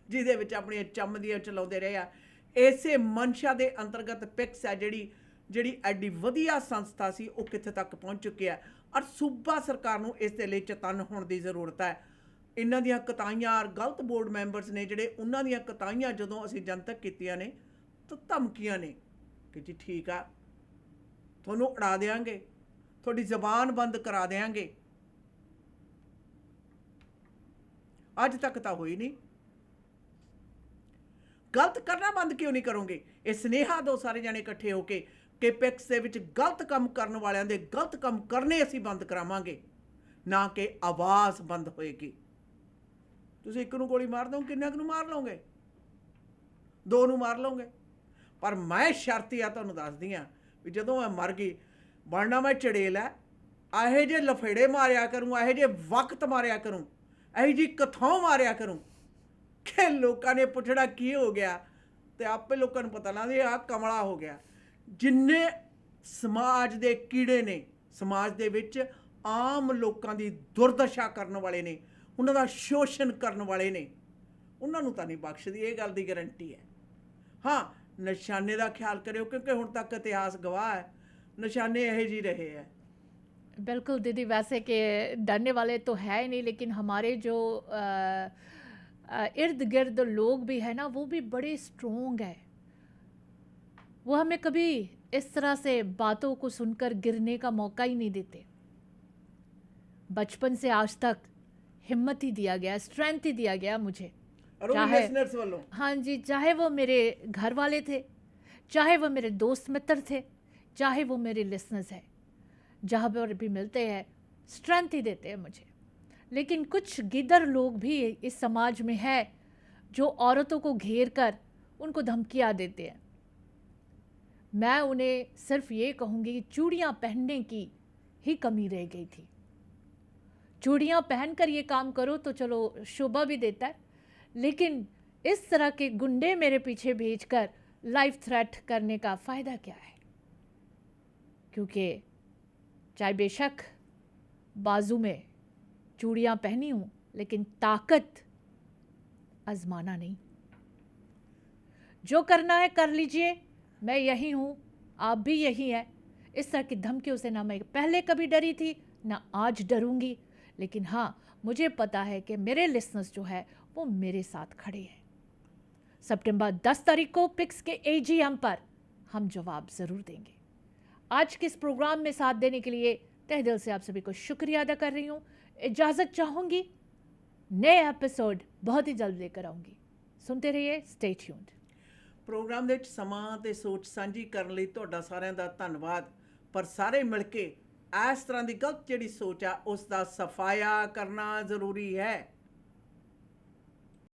ਜਿਹਦੇ ਵਿੱਚ ਆਪਣੀਆਂ ਚੰਮ ਦੀਆਂ ਚਲਾਉਂਦੇ ਰਹੇ ਆ। ਇਸੇ ਮਨਸ਼ਾ ਦੇ ਅੰਤਰਗਤ ਪਿਕਸ ਹੈ ਜਿਹੜੀ ਐਡੀ ਵਧੀਆ ਸੰਸਥਾ ਸੀ, ਉਹ ਕਿੱਥੇ ਤੱਕ ਪਹੁੰਚ ਚੁੱਕੀ ਹੈ। ਔਰ ਸੂਬਾ ਸਰਕਾਰ ਨੂੰ ਇਸ ਦੇ ਲਈ ਚੇਤੰਨ ਹੋਣ ਦੀ ਜ਼ਰੂਰਤ ਹੈ। ਇਹਨਾਂ ਦੀਆਂ ਕਤਾਈਆਂ ਔਰ ਗਲਤ ਬੋਰਡ ਮੈਂਬਰਸ ਨੇ ਜਿਹੜੇ, ਉਹਨਾਂ ਦੀਆਂ ਕਤਾਈਆਂ ਜਦੋਂ ਅਸੀਂ ਜਨਤਕ ਕੀਤੀਆਂ ਨੇ ਤਾਂ ਧਮਕੀਆਂ ਨੇ ਕਿ ਜੀ ਠੀਕ ਆ, ਤੁਹਾਨੂੰ ਉਡਾ ਦੇਵਾਂਗੇ, ਤੁਹਾਡੀ ਜ਼ਬਾਨ ਬੰਦ ਕਰਾ ਦੇਵਾਂਗੇ। ਅੱਜ ਤੱਕ ਤਾਂ ਹੋਈ ਨਹੀਂ। ਗਲਤ ਕਰਨਾ ਬੰਦ ਕਿਉਂ ਨਹੀਂ ਕਰੋਗੇ? ਇਹ ਸੁਨੇਹਾ ਦਿਓ ਸਾਰੇ ਜਾਣੇ ਇਕੱਠੇ ਹੋ ਕੇ ਕਿ ਪੈਕਸ ਦੇ ਵਿੱਚ ਗਲਤ ਕੰਮ ਕਰਨ ਵਾਲਿਆਂ ਦੇ ਗਲਤ ਕੰਮ ਕਰਨੇ ਅਸੀਂ ਬੰਦ ਕਰਾਵਾਂਗੇ, ਨਾ ਕਿ ਆਵਾਜ਼ ਬੰਦ ਹੋਏਗੀ। ਤੁਸੀਂ ਇੱਕ ਨੂੰ ਗੋਲੀ ਮਾਰ ਦੋ, ਕਿੰਨਾ ਕੁ ਨੂੰ ਮਾਰ ਲਓਗੇ? 2 ਨੂੰ ਮਾਰ ਲਓਗੇ। ਪਰ ਮੈਂ ਸ਼ਰਤੀਆ ਤੁਹਾਨੂੰ ਦੱਸਦੀ ਹਾਂ ਵੀ ਜਦੋਂ ਮੈਂ ਮਰ ਗਈ ਬਣਨਾ ਮੈਂ ਚੜੇਲ ਹੈ। ਇਹੋ ਜਿਹੇ ਲਫੇੜੇ ਮਾਰਿਆ ਕਰੂੰ, ਇਹੋ ਜਿਹੇ ਵਕਤ ਮਾਰਿਆ ਕਰੂੰ, ਇਹੋ ਜਿਹੀ ਕਥਾਂ ਮਾਰਿਆ ਕਰੂੰ ਕਿ ਲੋਕਾਂ ਨੇ ਪੁੱਛਣਾ ਕੀ ਹੋ ਗਿਆ ਤੇ ਆਪੇ ਲੋਕਾਂ ਨੂੰ ਪਤਾ ਲੱਗਦਾ ਇਹ ਆ ਕਮਲਾ ਹੋ ਗਿਆ। ਜਿੰਨੇ ਸਮਾਜ ਦੇ ਕੀੜੇ ਨੇ, ਸਮਾਜ ਦੇ ਵਿੱਚ ਆਮ ਲੋਕਾਂ ਦੀ ਦੁਰਦਸ਼ਾ ਕਰਨ ਵਾਲੇ ਨੇ, ਉਹਨਾਂ ਦਾ ਸ਼ੋਸ਼ਣ ਕਰਨ ਵਾਲੇ ਨੇ, ਉਹਨਾਂ ਨੂੰ ਤਾਂ ਨਹੀਂ ਬਖਸ਼ਦੀ, ਇਹ ਗੱਲ ਦੀ ਗਾਰੰਟੀ ਹੈ। ਹਾਂ, ਨਿਸ਼ਾਨੇ ਦਾ ਖਿਆਲ ਕਰਿਓ क्योंकि ਹੁਣ ਤੱਕ इतिहास गवाह है, निशाने यही जी रहे हैं। बिल्कुल दीदी, वैसे कि डरने वाले तो है ही नहीं, लेकिन हमारे जो इर्द गिर्द लोग भी है ना, वो भी बड़े स्ट्रोंग है। वो हमें कभी इस तरह से बातों को सुनकर गिरने का मौका ही नहीं देते। बचपन से आज तक हिम्मत ही दिया गया, स्ट्रेंथ ही दिया गया मुझे। हाँ जी, चाहे वो मेरे घर वाले थे, चाहे वो मेरे दोस्त मित्र थे, चाहे वो मेरे लिसनर्स हैं, जहाँ पर भी मिलते हैं स्ट्रेंथ ही देते हैं मुझे। लेकिन कुछ गिदर लोग भी इस समाज में है जो औरतों को घेर कर उनको धमकियाँ देते हैं। मैं उन्हें सिर्फ ये कहूँगी कि चूड़ियाँ पहनने की ही कमी रह गई थी। चूड़ियाँ पहनकर ये काम करो तो चलो शोभा भी देता है, लेकिन इस तरह के गुंडे मेरे पीछे भेजकर लाइफ थ्रेट करने का फ़ायदा क्या है? क्योंकि चाहे बेशक बाजू में चूड़ियाँ पहनी हूँ, लेकिन ताकत आजमाना नहीं। जो करना है कर लीजिए, मैं यही हूँ, आप भी यही है। इस तरह की धमकियों से ना मैं पहले कभी डरी थी, ना आज डरूंगी। लेकिन हाँ, मुझे पता है कि मेरे लिसनर्स जो है वो मेरे साथ खड़े हैं। सितंबर 10 तारीख को पिक्स के AGM पर हम जवाब ज़रूर देंगे। आज के इस प्रोग्राम में साथ देने के लिए तहे दिल से आप सभी को शुक्रिया अदा कर रही हूँ। इजाज़त चाहूँगी, नए एपिसोड बहुत ही जल्द लेकर आऊँगी। सुनते रहिए, स्टे ट्यून्ड। प्रोग्राम ਦੇ ਵਿੱਚ ਸਮਾਂ ਤੇ ਸੋਚ ਸਾਂਝੀ ਕਰਨ ਲਈ ਤੁਹਾਡਾ ਸਾਰਿਆਂ ਦਾ ਧੰਨਵਾਦ। ਪਰ ਸਾਰੇ ਮਿਲ ਕੇ ਇਸ ਤਰ੍ਹਾਂ ਦੀ ਗਲਤ ਜਿਹੜੀ ਸੋਚ ਆ ਉਸ ਦਾ ਸਫਾਇਆ ਕਰਨਾ ਜ਼ਰੂਰੀ ਹੈ।